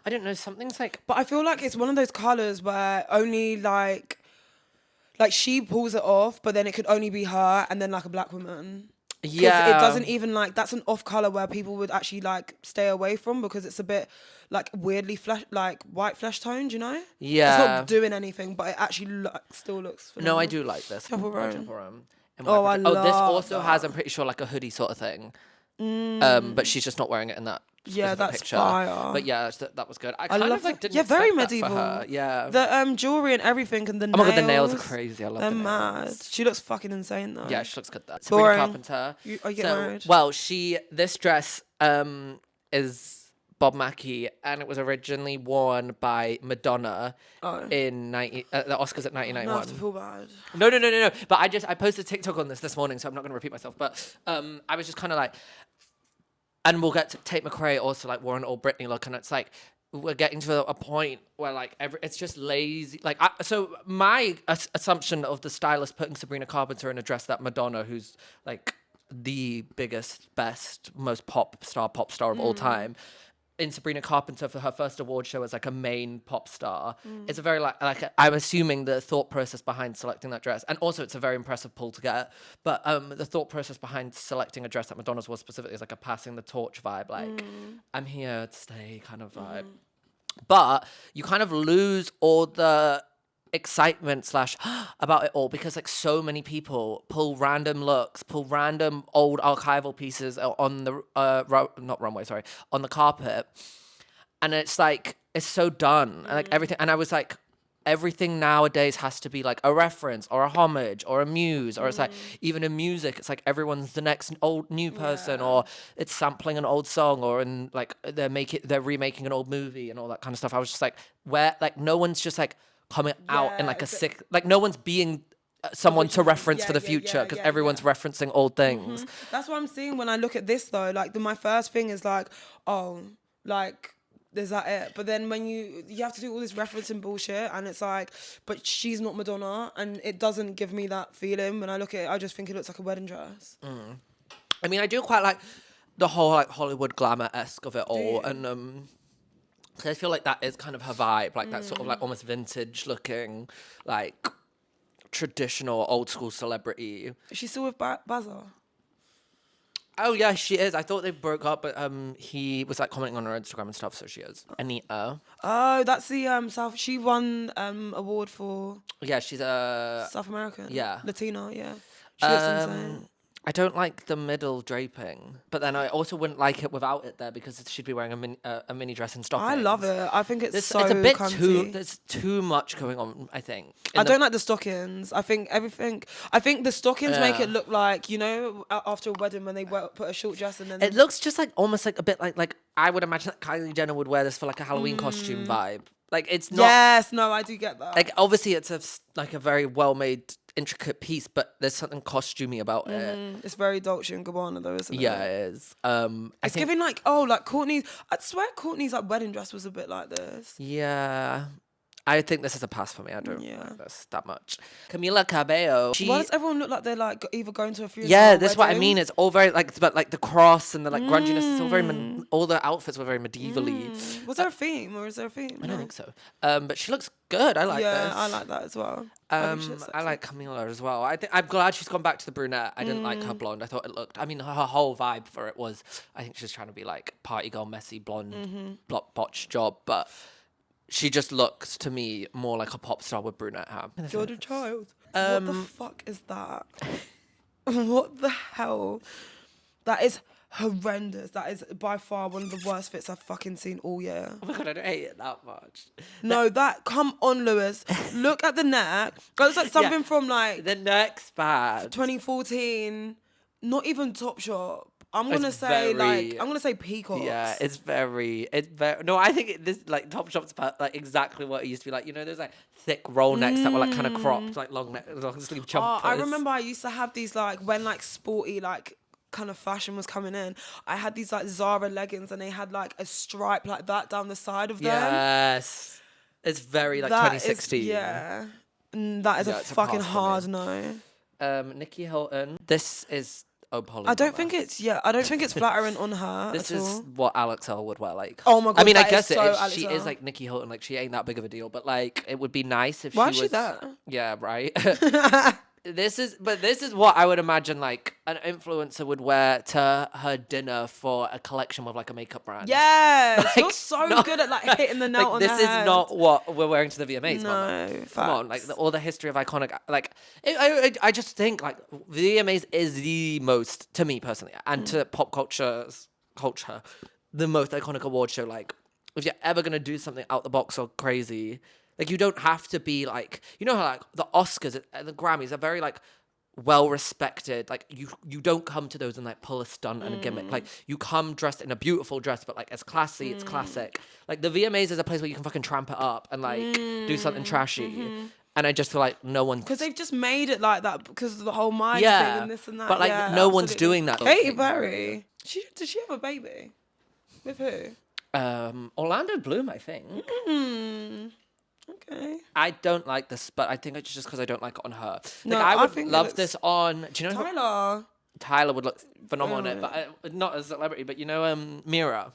I don't know. Something's like. But I feel like it's one of those colors where only like she pulls it off, but then it could only be her and then like a black woman. Yeah, it doesn't even like that's an off color where people would actually like stay away from, because it's a bit like weirdly like white flesh toned, you know? Yeah, it's not doing anything, but it actually still looks phenomenal. No, I do like this. Chapel Roan. Oh, I love this also that. has, I'm pretty sure, like a hoodie sort of thing. But she's just not wearing it in that. Yeah, that's picture. fire. But yeah, that was good. I love like didn't expect very that medieval. for her. Yeah, the jewelry and everything, and the nails. Oh my god, the nails are crazy. I love They're the mad. nails. She looks fucking insane though. Yeah, she looks good though. Boring. Sabrina Carpenter. Are you getting married? Well, this dress is Bob Mackie, and it was originally worn by Madonna in the Oscars at 1991. I have to feel bad. No. But I posted TikTok on this morning, so I'm not going to repeat myself. But I was just kind of like, and we'll get to Tate McRae also like wore an old Britney look, and it's like we're getting to a point where like it's just lazy. Like so my assumption of the stylist putting Sabrina Carpenter in a dress that Madonna, who's like the biggest, best, most pop star of all time, in Sabrina Carpenter for her first award show as like a main pop star. It's a very like I'm assuming the thought process behind selecting that dress, and also it's a very impressive pull to get. But the thought process behind selecting a dress that Madonna's was specifically is like a passing the torch vibe, like I'm here to stay kind of vibe. But you kind of lose all the excitement / about it all, because like so many people pull random looks, pull random old archival pieces on the on the carpet, and it's like it's so done and like everything. And I was like, everything nowadays has to be like a reference or a homage or a muse, or it's like even in music, it's like everyone's the next new person, or it's sampling an old song, or in like they're remaking an old movie and all that kind of stuff. I was just like, where like no one's just like coming out in like a sick, like no one's being someone to reference for the future, because everyone's referencing old things. That's what I'm seeing when I look at this though. Like my first thing is like, oh, like is that it? But then when you have to do all this referencing bullshit, and it's like, but she's not Madonna, and it doesn't give me that feeling when I look at it. I just think it looks like a wedding dress. I mean, I do quite like the whole like Hollywood glamour-esque of it all, and because I feel like that is kind of her vibe, like that sort of like almost vintage looking, like traditional old school celebrity. Is she still with Bazza? Oh yeah, she is. I thought they broke up, but he was like commenting on her Instagram and stuff, so she is. Anita. Oh, that's the South. She won award for. Yeah, she's a South American. Yeah. Latina. Yeah. She looks insane. I don't like the middle draping, but then I also wouldn't like it without it there because she'd be wearing a mini dress and stockings. I love it. I think it's so It's a bit cunty. there's too much going on, I think. I don't like the stockings. I think the stockings make it look like, you know, after a wedding when they put a short dress and then... It looks just like almost like a bit like I would imagine that Kylie Jenner would wear this for like a Halloween costume vibe. Like it's not... Yes, no, I do get that. Like obviously it's a very well-made, intricate piece, but there's something costumey about it. It's very Dolce and Gabbana though, isn't it? Yeah, it is. It's giving like, like Courtney's... I swear Courtney's like wedding dress was a bit like this. Yeah. I think this is a pass for me. I don't like this that much. Camila Cabello. Why does everyone look like they're like either going to a funeral? Yeah, that's what I mean. It's all very like the cross and the like grunginess. It's all very all the outfits were very medievally. Was there a theme or is there a theme? I don't think so. But she looks good. I like this. Yeah, I like that as well. I like Camila as well. I'm glad she's gone back to the brunette. I didn't like her blonde. I thought it looked... I mean, her whole vibe for it was... I think she's trying to be like party girl, messy, blonde, botched job. But she just looks to me more like a pop star with brunette hair. Jordan Child. What the fuck is that? What the hell? That is horrendous. That is by far one of the worst fits I've fucking seen all year. Oh my God, I don't hate it that much. No, come on, Lewis. Look at the neck. It looks like something from like... The neck's bad. 2014. Not even Topshop. I'm gonna say Peacocks. Yeah, it's very. No, I think this like Topshop's like exactly what it used to be like. You know, there's like thick roll necks that were like kind of cropped, like long sleeve jumpers. I remember I used to have these like when like sporty like kind of fashion was coming in. I had these like Zara leggings and they had like a stripe like that down the side of them. Yes, it's very like 2016. Yeah, that is a fucking hard no. Nikki Hilton. This is. I don't think it's flattering on her. This is what Alex Earl would wear. Like, oh my God, I mean, I guess she is like Nikki Hilton. Like, she ain't that big of a deal, but like, it would be nice if Why she is was. She that? Yeah, right. This is what I would imagine like an influencer would wear to her dinner for a collection with like a makeup brand. Yeah, you're so good at like hitting the nail on the head. This is not what we're wearing to the VMAs. No, come on, like all the history of iconic. Like, I just think like VMAs is the most, to me personally, and to pop culture, the most iconic award show. Like, if you're ever gonna do something out the box or crazy. Like, you don't have to be, like... You know how, like, the Oscars and the Grammys are very, like, well-respected. Like, you don't come to those and, like, pull a stunt and a gimmick. Like, you come dressed in a beautiful dress, but, like, it's classy, it's classic. Like, the VMAs is a place where you can fucking tramp it up and, like, do something trashy. And I just feel like no one's... Because they've just made it like that because of the whole mind thing and this and that. But, like, no one's doing that. Katy Perry. Did she have a baby? With who? Orlando Bloom, I think. Okay. I don't like this, but I think it's just because I don't like it on her. No, like, I would love this on... Do you know Tyler? Tyler would look phenomenal on it, but not as a celebrity, but you know Mira?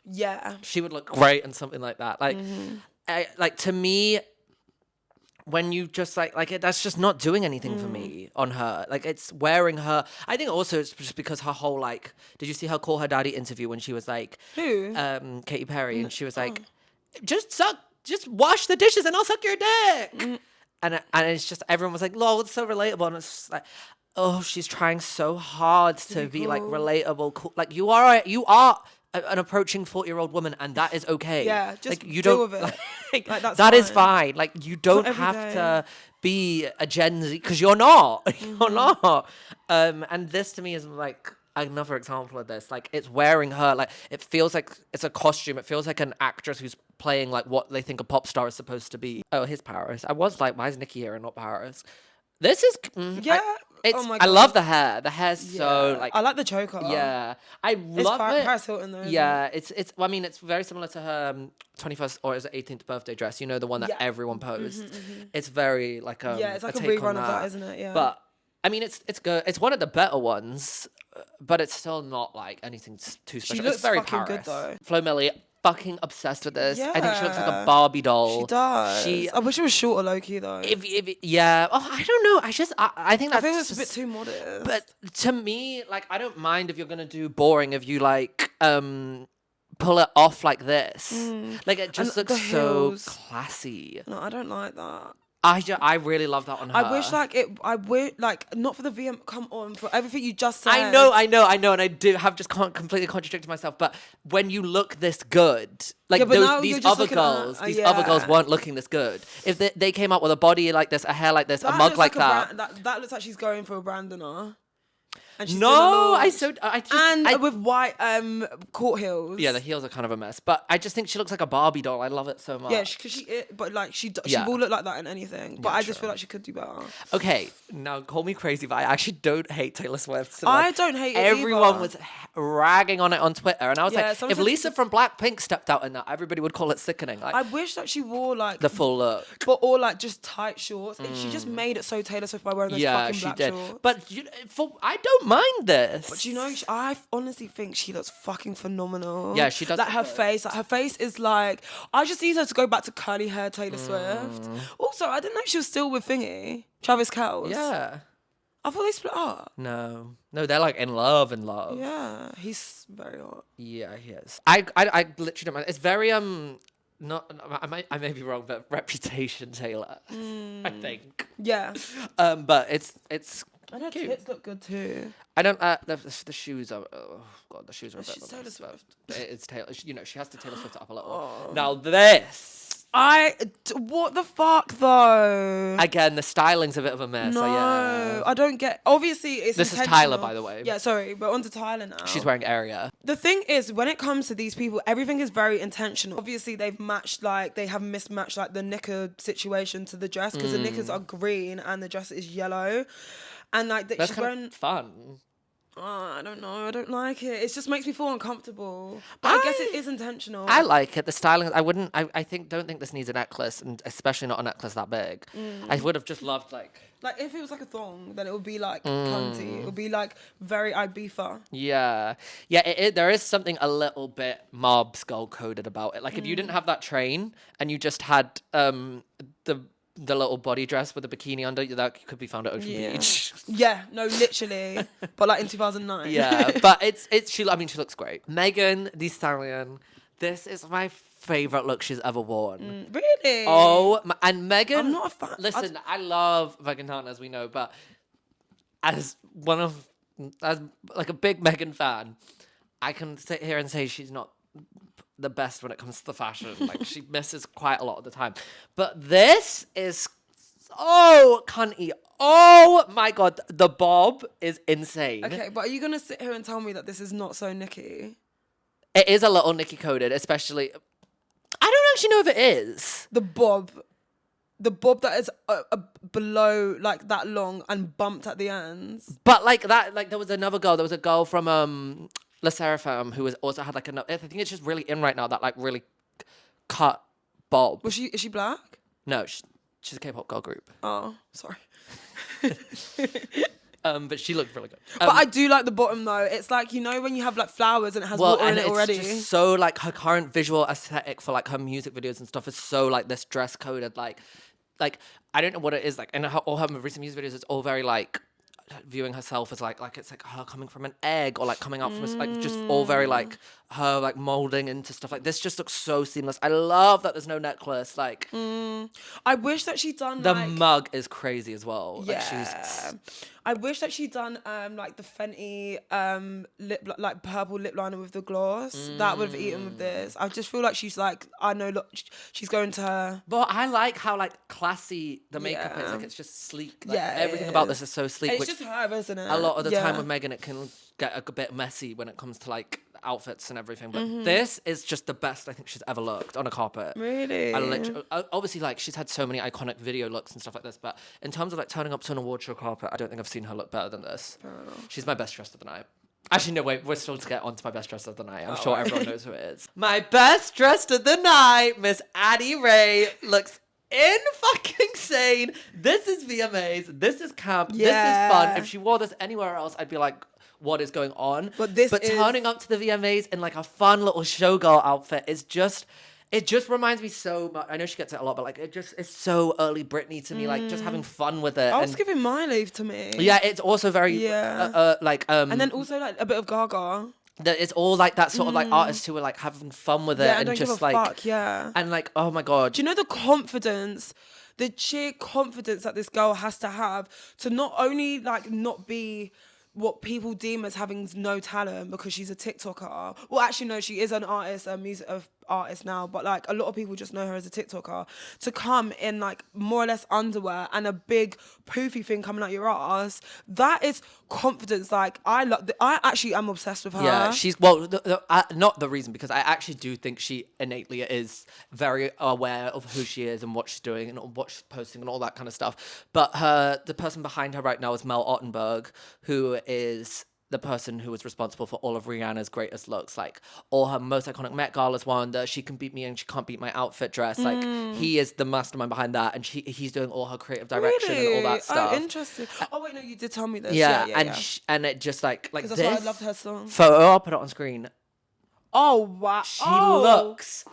Yeah. She would look great in something like that. Like, like to me, when you just that's just not doing anything for me on her. Like, it's wearing her... I think also it's just because her whole, like... Did you see her Call Her Daddy interview when she was like... Who? Katy Perry, and she was like, just wash the dishes and I'll suck your dick. And it's just, everyone was like, lol, it's so relatable. And it's just like, oh, she's trying so hard to be like relatable, cool. Like, you are an approaching 40-year-old woman, and that is okay. Yeah, just like, you deal don't, with it. Like, that's that fine. is fine. Like, you don't have to be a Gen Z, because you're not. You're not. And this to me is like another example of this. Like, it's wearing her, like, it feels like it's a costume. It feels like an actress who's playing like what they think a pop star is supposed to be. Oh, here's Paris. I was like, why is Nikki here and not Paris? This is oh my God. I love the hair. The hair's so like, I like the choker. Yeah, I love it. Paris Hilton though. Yeah, it's. I mean, it's very similar to her 21st or is it 18th birthday dress. You know, the one that everyone posed. It's very like it's like a rerun of that, isn't it? Yeah. But I mean, it's good. It's one of the better ones, but it's still not like anything too special. She looks it's very fucking Paris. good though. Flo Milli, fucking obsessed with this. I think she looks like a Barbie doll. She does. I wish it was shorter, low-key though. Yeah. Oh, I don't know. I think that's it's a bit too modest. But to me, like, I don't mind if you're gonna do boring. If you like, pull it off like this. Like, it just looks so classy. No, I don't like that. I really love that on her. I wish not for the VM. Come on, for everything you just said. I know, and I do have just can't completely contradicted myself. But when you look this good, like Yeah, but now these you're just other girls, looking at- other girls weren't looking this good. If they came out with a body like this, a hair like this, a mug looks like that. That looks like she's going for a Brandoner. And she's No, doing a with white court heels. yeah, the heels are kind of a mess, but I just think she looks like a Barbie doll. I love it so much. Yeah, because she Yeah. will look like that in anything. But Yeah, I just true. feel like she could do better. Okay, now call me crazy, but I actually don't hate Taylor Swift. So I don't hate it everyone either. was ragging on it on Twitter, and I was Yeah, like, someone if said- Lisa from Blackpink stepped out in that, everybody would call it sickening. Like I wish that she wore like the full look. or like just tight shorts. She just made it so Taylor Swift by wearing those Yeah, fucking she black did. shorts. But I don't mind this. But you know, I honestly think she looks fucking phenomenal. Yeah, she does Like look her good. face is like. I just need her to go back to curly hair Taylor Swift. Mm. Also, I didn't know she was still with Thingy, Travis Kelce. Yeah. I thought they split up. No, they're like in love. Yeah, he's very hot. Yeah, he is. I literally don't mind. It's very not. I may be wrong, but Reputation Taylor. I think. Yeah, But it's and her cute. tits look good too. I don't. The shoes are. Oh god, the shoes are a bit. She's of a Taylor mess, but Swift. It's Taylor. You know, she has to Taylor Swift it up a little. Oh. Now this What the fuck though? again, the styling's a bit of a mess. No, So yeah. I don't get. Obviously, it's This is intentional. Tyler, by the way. Yeah, sorry, but on to Tyler now. She's wearing Area. The thing is, when it comes to these people, everything is very intentional. Obviously, they have mismatched like the knicker situation to the dress because the knickers are green and the dress is yellow, and like That's she's kind wearing. of fun. I don't know. I don't like it. It just makes me feel uncomfortable. But I guess it is intentional. I like it. The styling. I wouldn't. I don't think this needs a necklace, and especially not a necklace that big. I would have just loved like. Like if it was like a thong, then it would be like cunty. It would be like very Ibiza. Yeah. There is something a little bit mob skull coded about it. Like if you didn't have that train and you just had the little body dress with the bikini under, that could be found at Ocean Beach. Yeah, no, literally. But like in 2009. Yeah, but she looks great. Megan Thee Stallion, this is my favorite look she's ever worn. Really? Oh, and Megan. I'm not a fan. Listen, I love Megan Thee, as we know, but as like a big Megan fan, I can sit here and say she's not the best when it comes to the fashion. Like she misses quite a lot of the time. But this is so cunty. Oh my god, the bob is insane. Okay, but are you gonna sit here and tell me that this is not so Nicki? It is a little Nicki coded, especially. I don't actually know if it is. The bob that is below like that long and bumped at the ends. But like that, like there was a girl from La Seraphim who also had like I think it's just really in right now, that like really cut bob. Is she black? No, she's a K-pop girl group. Oh, sorry. But she looked really good. But I do like the bottom though. It's like, you know, when you have like flowers and it has water in and it it's already. just so like her current visual aesthetic for like her music videos and stuff is so like this dress coded like I don't know what it is like, and all her recent music videos, it's all very like viewing herself as like it's like her coming from an egg or like coming out from like just all very like her like molding into stuff. Like this just looks so seamless. I love that there's no necklace. Like I wish that she'd done the like, mug is crazy as well. yeah. Like she's I wish that she'd done like the Fenty like purple lip liner with the gloss. That would have eaten with this. I just feel like she's like, I know, look, she's going to her. But I like how like classy the makeup is. Yeah. Like it's just sleek. Like, Yeah, everything it about is. this is so sleek. It's Which just her, isn't it? a lot of the time Yeah. with Megan, it can get a bit messy when it comes to like outfits and everything. But this is just the best I think she's ever looked on a carpet. Really? I literally, obviously, like she's had so many iconic video looks and stuff like this, but in terms of like turning up to an award show carpet, I don't think I've seen her look better than this. Fair enough. She's my best dress of the night. Actually, no, wait, we're still to get on to my best dress of the night. I'm sure everyone knows who it is. My best dress of the night, Miss Addie Ray, looks fucking insane. This is VMAs. This is camp. This is fun. If she wore this anywhere else, I'd be like, what is going on? But turning up to the VMAs in like a fun little showgirl outfit is just. It just reminds me so much. I know she gets it a lot, but like it's so early Britney to me. Like just having fun with it. I was giving my leave to me. Yeah, it's also very and then also like a bit of Gaga. It's all like that sort of like artists who are like having fun with it Yeah, and don't just give a like fuck, yeah. and like, oh my god. Do you know the confidence the sheer confidence that this girl has to have to not only like not be what people deem as having no talent because she's a TikToker. Well, actually, no, she is an artist, a music artist now, but like a lot of people just know her as a TikToker. To come in like more or less underwear and a big poofy thing coming out your ass, that is confidence. Like I actually am obsessed with her. Yeah, she's not the reason, because I actually do think she innately is very aware of who she is and what she's doing and what she's posting and all that kind of stuff. But the person behind her right now is Mel Ottenberg, who is the person who was responsible for all of Rihanna's greatest looks, like all her most iconic Met Galas one, the she can beat me and she can't beat my outfit dress. Like he is the mastermind behind that, and he's doing all her creative direction and all that stuff. Oh, interesting. Oh wait, no, you did tell me this. Yeah, yeah. And it just like That's this. why I loved her song. Photo, I'll put it on screen. Oh wow, She looks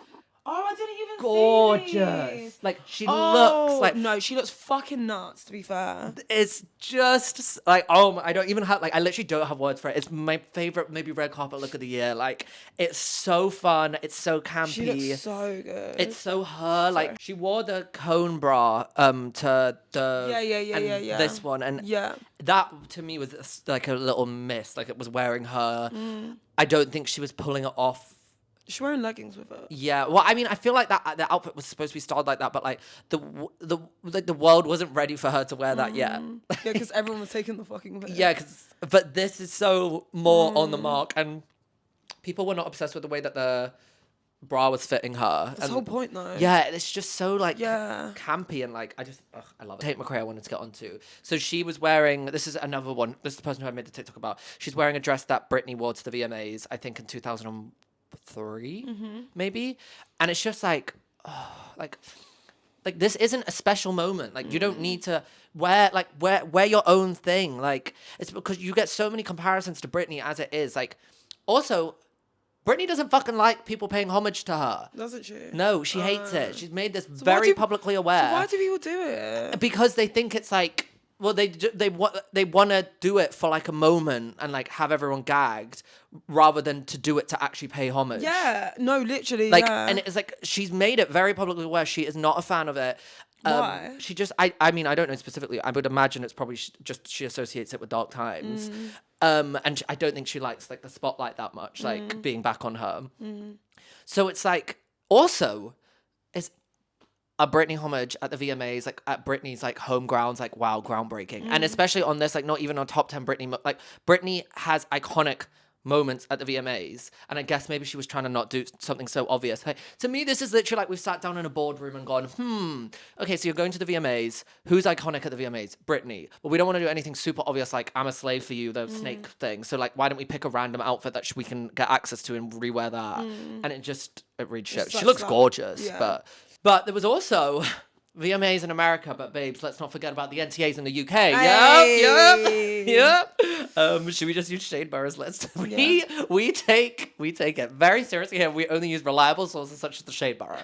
Oh, I didn't even gorgeous. see this. Like she looks like no, she looks fucking nuts. To be fair, it's just like I don't even have I literally don't have words for it. It's my favorite maybe red carpet look of the year. Like it's so fun. It's so campy. she looks so good. It's so her. Like she wore the cone bra to the yeah. this one, and that to me was like a little miss. Like it was wearing her. I don't think she was pulling it off. She's wearing leggings with it. Yeah, well, I mean, I feel like that the outfit was supposed to be styled like that, but like the world wasn't ready for her to wear that yet. Yeah, because everyone was taking the fucking piss. Yeah, but this is so more on the mark, and people were not obsessed with the way that the bra was fitting her. That's the whole point, though. Yeah, it's just so like campy, and like I love it. Tate McRae I wanted to get onto. So she was wearing, this is another one. This is the person who I made the TikTok about. She's wearing a dress that Britney wore to the VMAs, I think in 2003 maybe, and it's just like like this isn't a special moment. Like you don't need to wear your own thing. Like it's because you get so many comparisons to Britney as it is. Like also Britney doesn't fucking like people paying homage to her. Doesn't she? No, she hates it. She's made this very publicly aware. So why do people do it? Because they think it's like, well, they want to do it for like a moment and like have everyone gagged, rather than to do it to actually pay homage. Yeah, no, literally. Like, yeah. and it's like she's made it very publicly aware she is not a fan of it. Why? She just, I mean, I don't know specifically. I would imagine it's probably just she associates it with dark times. And I don't think she likes like the spotlight that much, like being back on her. So it's like, also, it's a Britney homage at the VMAs, like at Britney's like home grounds, like wow, groundbreaking. And especially on this, like not even on top 10 Britney, like Britney has iconic moments at the VMAs, and I guess maybe she was trying to not do something so obvious. Hey, to me, this is literally like we've sat down in a boardroom and gone, okay, so you're going to the VMAs. Who's iconic at the VMAs? Britney. But we don't want to do anything super obvious like I'm a slave for you, the snake thing. So like, why don't we pick a random outfit that we can get access to and rewear that? And it reads shit. She looks gorgeous, but there was also VMAs in America, but babes, let's not forget about the NTAs in the UK. Hey. Yep. Should we just use Shade Burr's list? We take it very seriously here. We only use reliable sources such as the Shade Burr.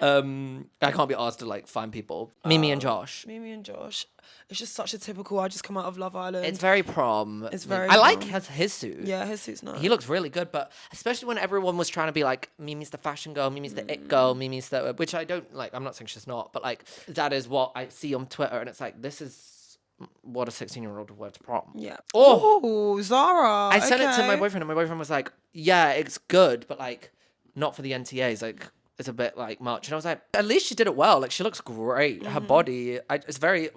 I can't be asked to like find people. Mimi and Josh. It's just such a typical, I just come out of Love Island. It's very prom. It's very I like prom. his suit. Yeah, his suit's nice. He looks really good, but especially when everyone was trying to be like, Mimi's the fashion girl, Mimi's the it girl, Mimi's the... Which I don't like. I'm not saying she's not, but like, that is what I see on Twitter, and it's like, this is what a 16-year-old would wear to prom. Yeah. Oh, Zara. I sent it to my boyfriend, and my boyfriend was like, yeah, it's good, but like, not for the NTAs. Like, it's a bit like much. And I was like, at least she did it well. Like, she looks great. Her body, it's very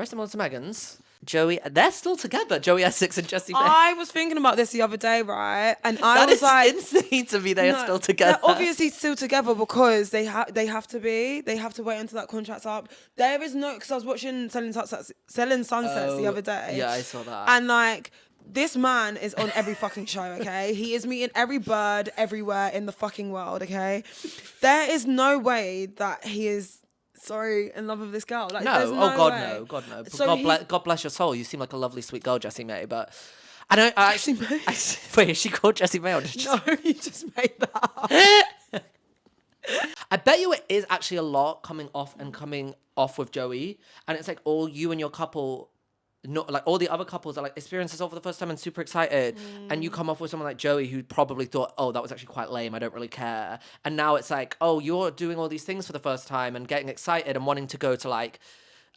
similar to Megan's. Joey, they're still together. Joey Essex and Jessie May. I was thinking about this the other day, right? And I was like, insane to me. They are still together. They're obviously still together because they have to be. They have to wait until that contract's up. There is no, because I was watching Selling Sunsets the other day. Yeah, I saw that. And like, this man is on every fucking show, okay? He is meeting every bird everywhere in the fucking world, okay? There is no way that he is in love with this girl. Like, no, no God way. no, God no. So God bless your soul. You seem like a lovely, sweet girl, Jessie May. But I don't. Jessie May? Wait, is she called Jessie May or did No, you just made that up. I bet you it is actually a lot coming off with Joey, and it's like all you and your couple not like all the other couples are like experiencing this all for the first time and super excited, and you come off with someone like Joey who probably thought, oh, that was actually quite lame, I don't really care, and now it's like, oh, you're doing all these things for the first time and getting excited and wanting to go to like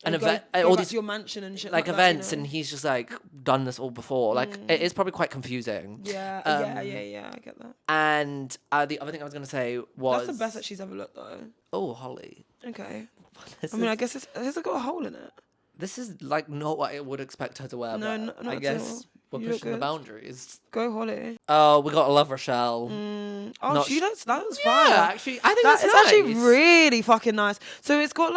an event, all these your mansion and shit like that, events, you know? and he's just like done this all before. Like it is probably quite confusing. Yeah, I get that. And the other thing I was gonna say was That's the best that she's ever looked though. oh, Holly. Okay. I mean, I guess has it got a hole in it? This is like not what I would expect her to wear. No, but not I at guess all. we're You look pushing the good. boundaries. Go Holly. Oh, we got to love Rochelle. Oh, Not that was Yeah, fire. actually, I think That that's is nice. actually really fucking nice. So it's got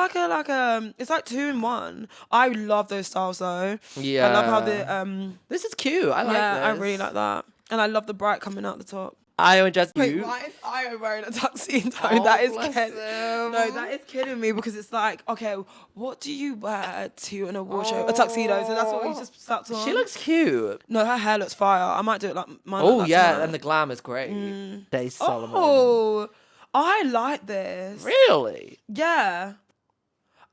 it's like 2-in-1. I love those styles though. Yeah, I love how the this is cute. I like yeah, this. I really like that, and I love the bright coming out the top. I would just Wait, you. why is Io wearing a tuxedo? Oh, that is bless kidding. him. No, that is kidding me because it's like, okay, what do you wear to an award show? A tuxedo. So that's what we just slapped on. She looks cute. No, her hair looks fire. I might do it like mine. Oh like that yeah, tonight. and the glam is great. Day Solomon. Oh, I like this. Really? Yeah.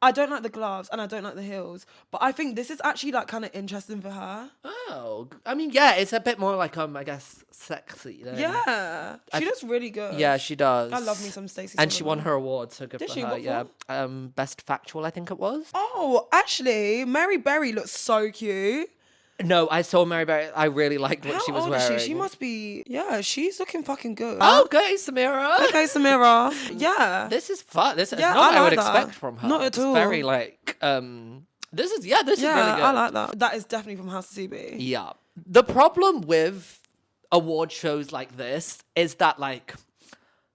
I don't like the gloves and I don't like the heels, but I think this is actually like kind of interesting for her. Oh, I mean, yeah, it's a bit more like I guess sexy. Then. Yeah, she looks really good. Yeah, she does. I love me some Stacey. And she won Solomon. her award, so good Did for she? her. What Yeah, for? best factual, I think it was. Oh, actually, Mary Berry looks so cute. No, I saw Mary Berry. I really liked what How she was old wearing. is she? She must be. Yeah, she's looking fucking good. Oh, okay, Samira. Okay, Samira. Yeah. This is fun. This is Yeah, not what I would like that. expect from her. Not at It's all. very like This is really good. I like that. That is definitely from House of CB. Yeah. The problem with award shows like this is that like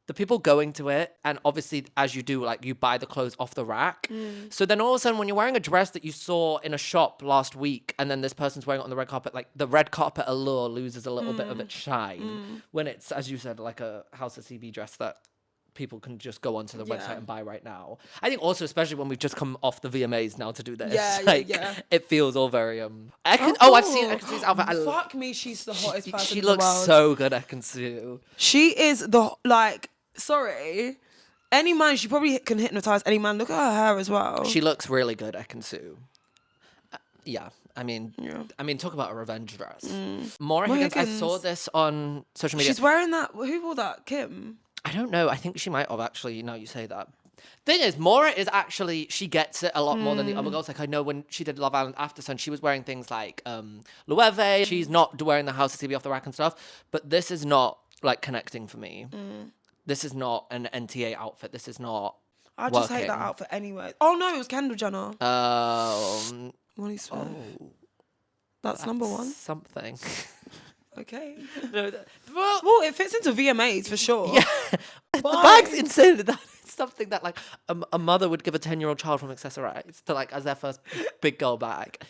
the people going to it, and obviously as you do, like you buy the clothes off the rack. So then all of a sudden when you're wearing a dress that you saw in a shop last week and then this person's wearing it on the red carpet, like the red carpet allure loses a little bit of its shine when it's, as you said, like a House of CB dress that people can just go onto the website and buy right now. I think also, especially when we've just come off the VMAs now to do this, it feels all very I've seen Ekansu's outfit. Fuck me, she's the hottest person She in the looks world. so good, Ekansu. She is sorry, any man, she probably can hypnotize any man. Look at her hair as well. She looks really good, Ekansu. Yeah, I mean, talk about a revenge dress. Maura Higgins, I saw this on social media. She's wearing that. Who wore that? Kim. I don't know. I think she might have actually. Now you say that. Thing is, Maura is actually, she gets it a lot more than the other girls. Like I know when she did Love Island After Sun, she was wearing things like Lewys. She's not wearing the House of CB off the rack and stuff. But this is not like connecting for me. This is not an NTA outfit. This is not. I just hate that outfit anyway. Oh no, it was Kendall Jenner. Molly Smith. Oh, that's number one. Something. Okay. No, Well, it fits into VMAs for sure. yeah. The bag's insane. That it's something that like a mother would give a 10-year-old child from Accessorize to like as their first big girl bag.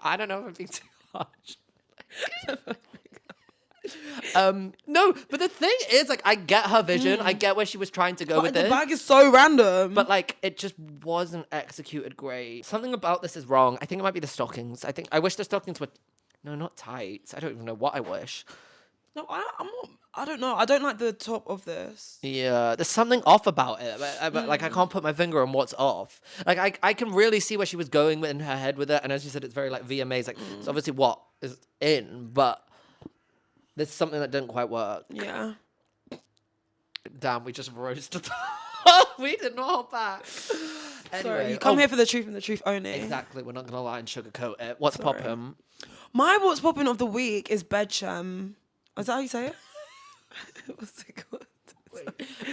I don't know if I'm being too harsh. No, but the thing is, like, I get her vision. I get where she was trying to go with the this. bag is so random. But like, it just wasn't executed great. Something about this is wrong. I think it might be the stockings. I wish the stockings were, no, not tights. I don't even know what I wish. No, I'm not. I don't know. I don't like the top of this. Yeah, there's something off about it. But like, I can't put my finger on what's off. Like, I can really see where she was going in her head with it. And as you said, it's very like VMAs. Like, it's obviously what is in, but there's something that didn't quite work. Yeah. Damn, we just roasted. We did not hold back. Anyway, Sorry, you come here for the truth and the truth only. Exactly. We're not gonna lie and sugarcoat it. What's Sorry. poppin'? My what's popping of the week is Bedchem. Is that how you say it? What's it called?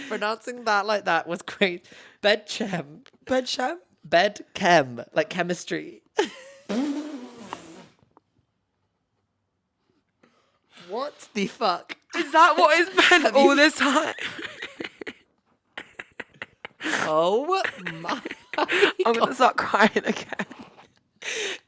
Pronouncing that like that was great. Bedchem. Bedchem? Bed chem, like chemistry. What the fuck? Is that what it's meant all this time? Oh my I'm gonna start crying again.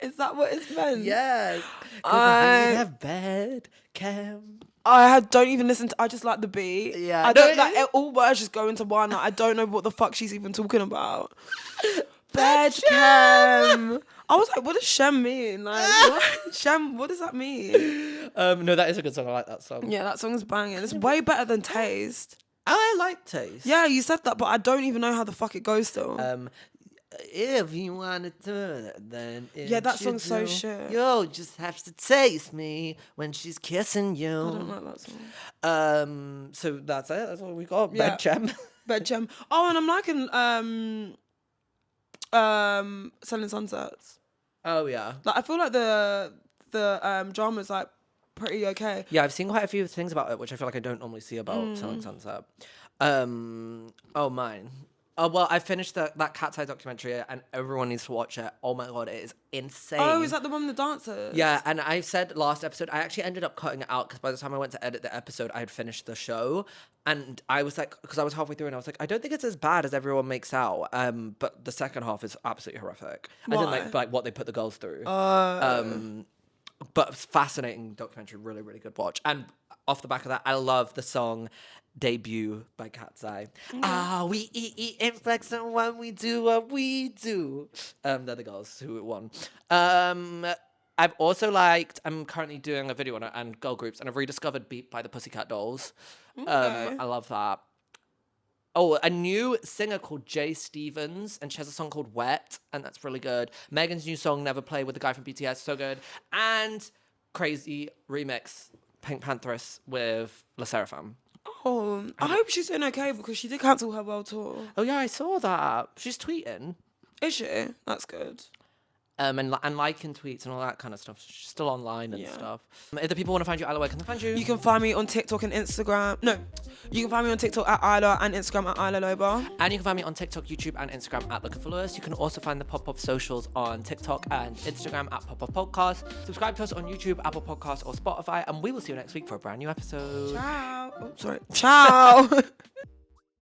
Is that what it's meant? Yes. I have bed chem. Don't even listen to. I just like the beat. Yeah, I no, don't like all words just go into one. Like, I don't know what the fuck she's even talking about. Bedchem. I was like, what does Shem mean? Like, what? Shem, what does that mean? No, that is a good song. I like that song. Yeah, that song's banging. It's way better than Taste. I like Taste. Yeah, you said that, but I don't even know how the fuck it goes still. if you wanna do it, then Yeah, that song's so shit. You'll just have to taste me when she's kissing you. I don't like that song. So that's it. That's all we got. Yeah. Bed Gem. Bed Gem. Oh, and I'm liking Selling Sunsets. Oh yeah. Like I feel like the drama's like pretty okay. Yeah, I've seen quite a few things about it, which I feel like I don't normally see about Selling Sunset. Mine. Oh, well, I finished that Cat's Eye documentary and everyone needs to watch it. Oh my God, it is insane. Oh, is that the one with the dancers? Yeah, and I said last episode, I actually ended up cutting it out because by the time I went to edit the episode, I had finished the show. And I was like, because I was halfway through and I was like, I don't think it's as bad as everyone makes out. But the second half is absolutely horrific. I didn't like what they put the girls through. But it's fascinating documentary, really, really good watch. And off the back of that, I love the song Debut by Cat's Eye. We eat and flex on when we do what we do. They're the girls who won. I've also I'm currently doing a video on it and girl groups, and I've rediscovered Beat by the Pussycat Dolls. I love that. Oh, a new singer called Jay Stevens, and she has a song called Wet, and that's really good. Megan's new song, Never Play, with the guy from BTS, so good. And crazy remix, Pink Pantheress with La Seraphim. Oh, I hope she's doing okay because she did cancel her world tour. Oh yeah, I saw that. She's tweeting. Is she? That's good. And liking tweets and all that kind of stuff. She's still online and stuff. If the people want to find you, Isla, where can they find you? You can find me on TikTok and Instagram. No, you can find me on TikTok at Isla and Instagram at Isla Loba. And you can find me on TikTok, YouTube, and Instagram at Looking for Lewys. You can also find the Pop-Off socials on TikTok and Instagram at Pop-Off Podcast. Subscribe to us on YouTube, Apple Podcasts, or Spotify, and we will see you next week for a brand new episode. Ciao. Oh, sorry. Ciao.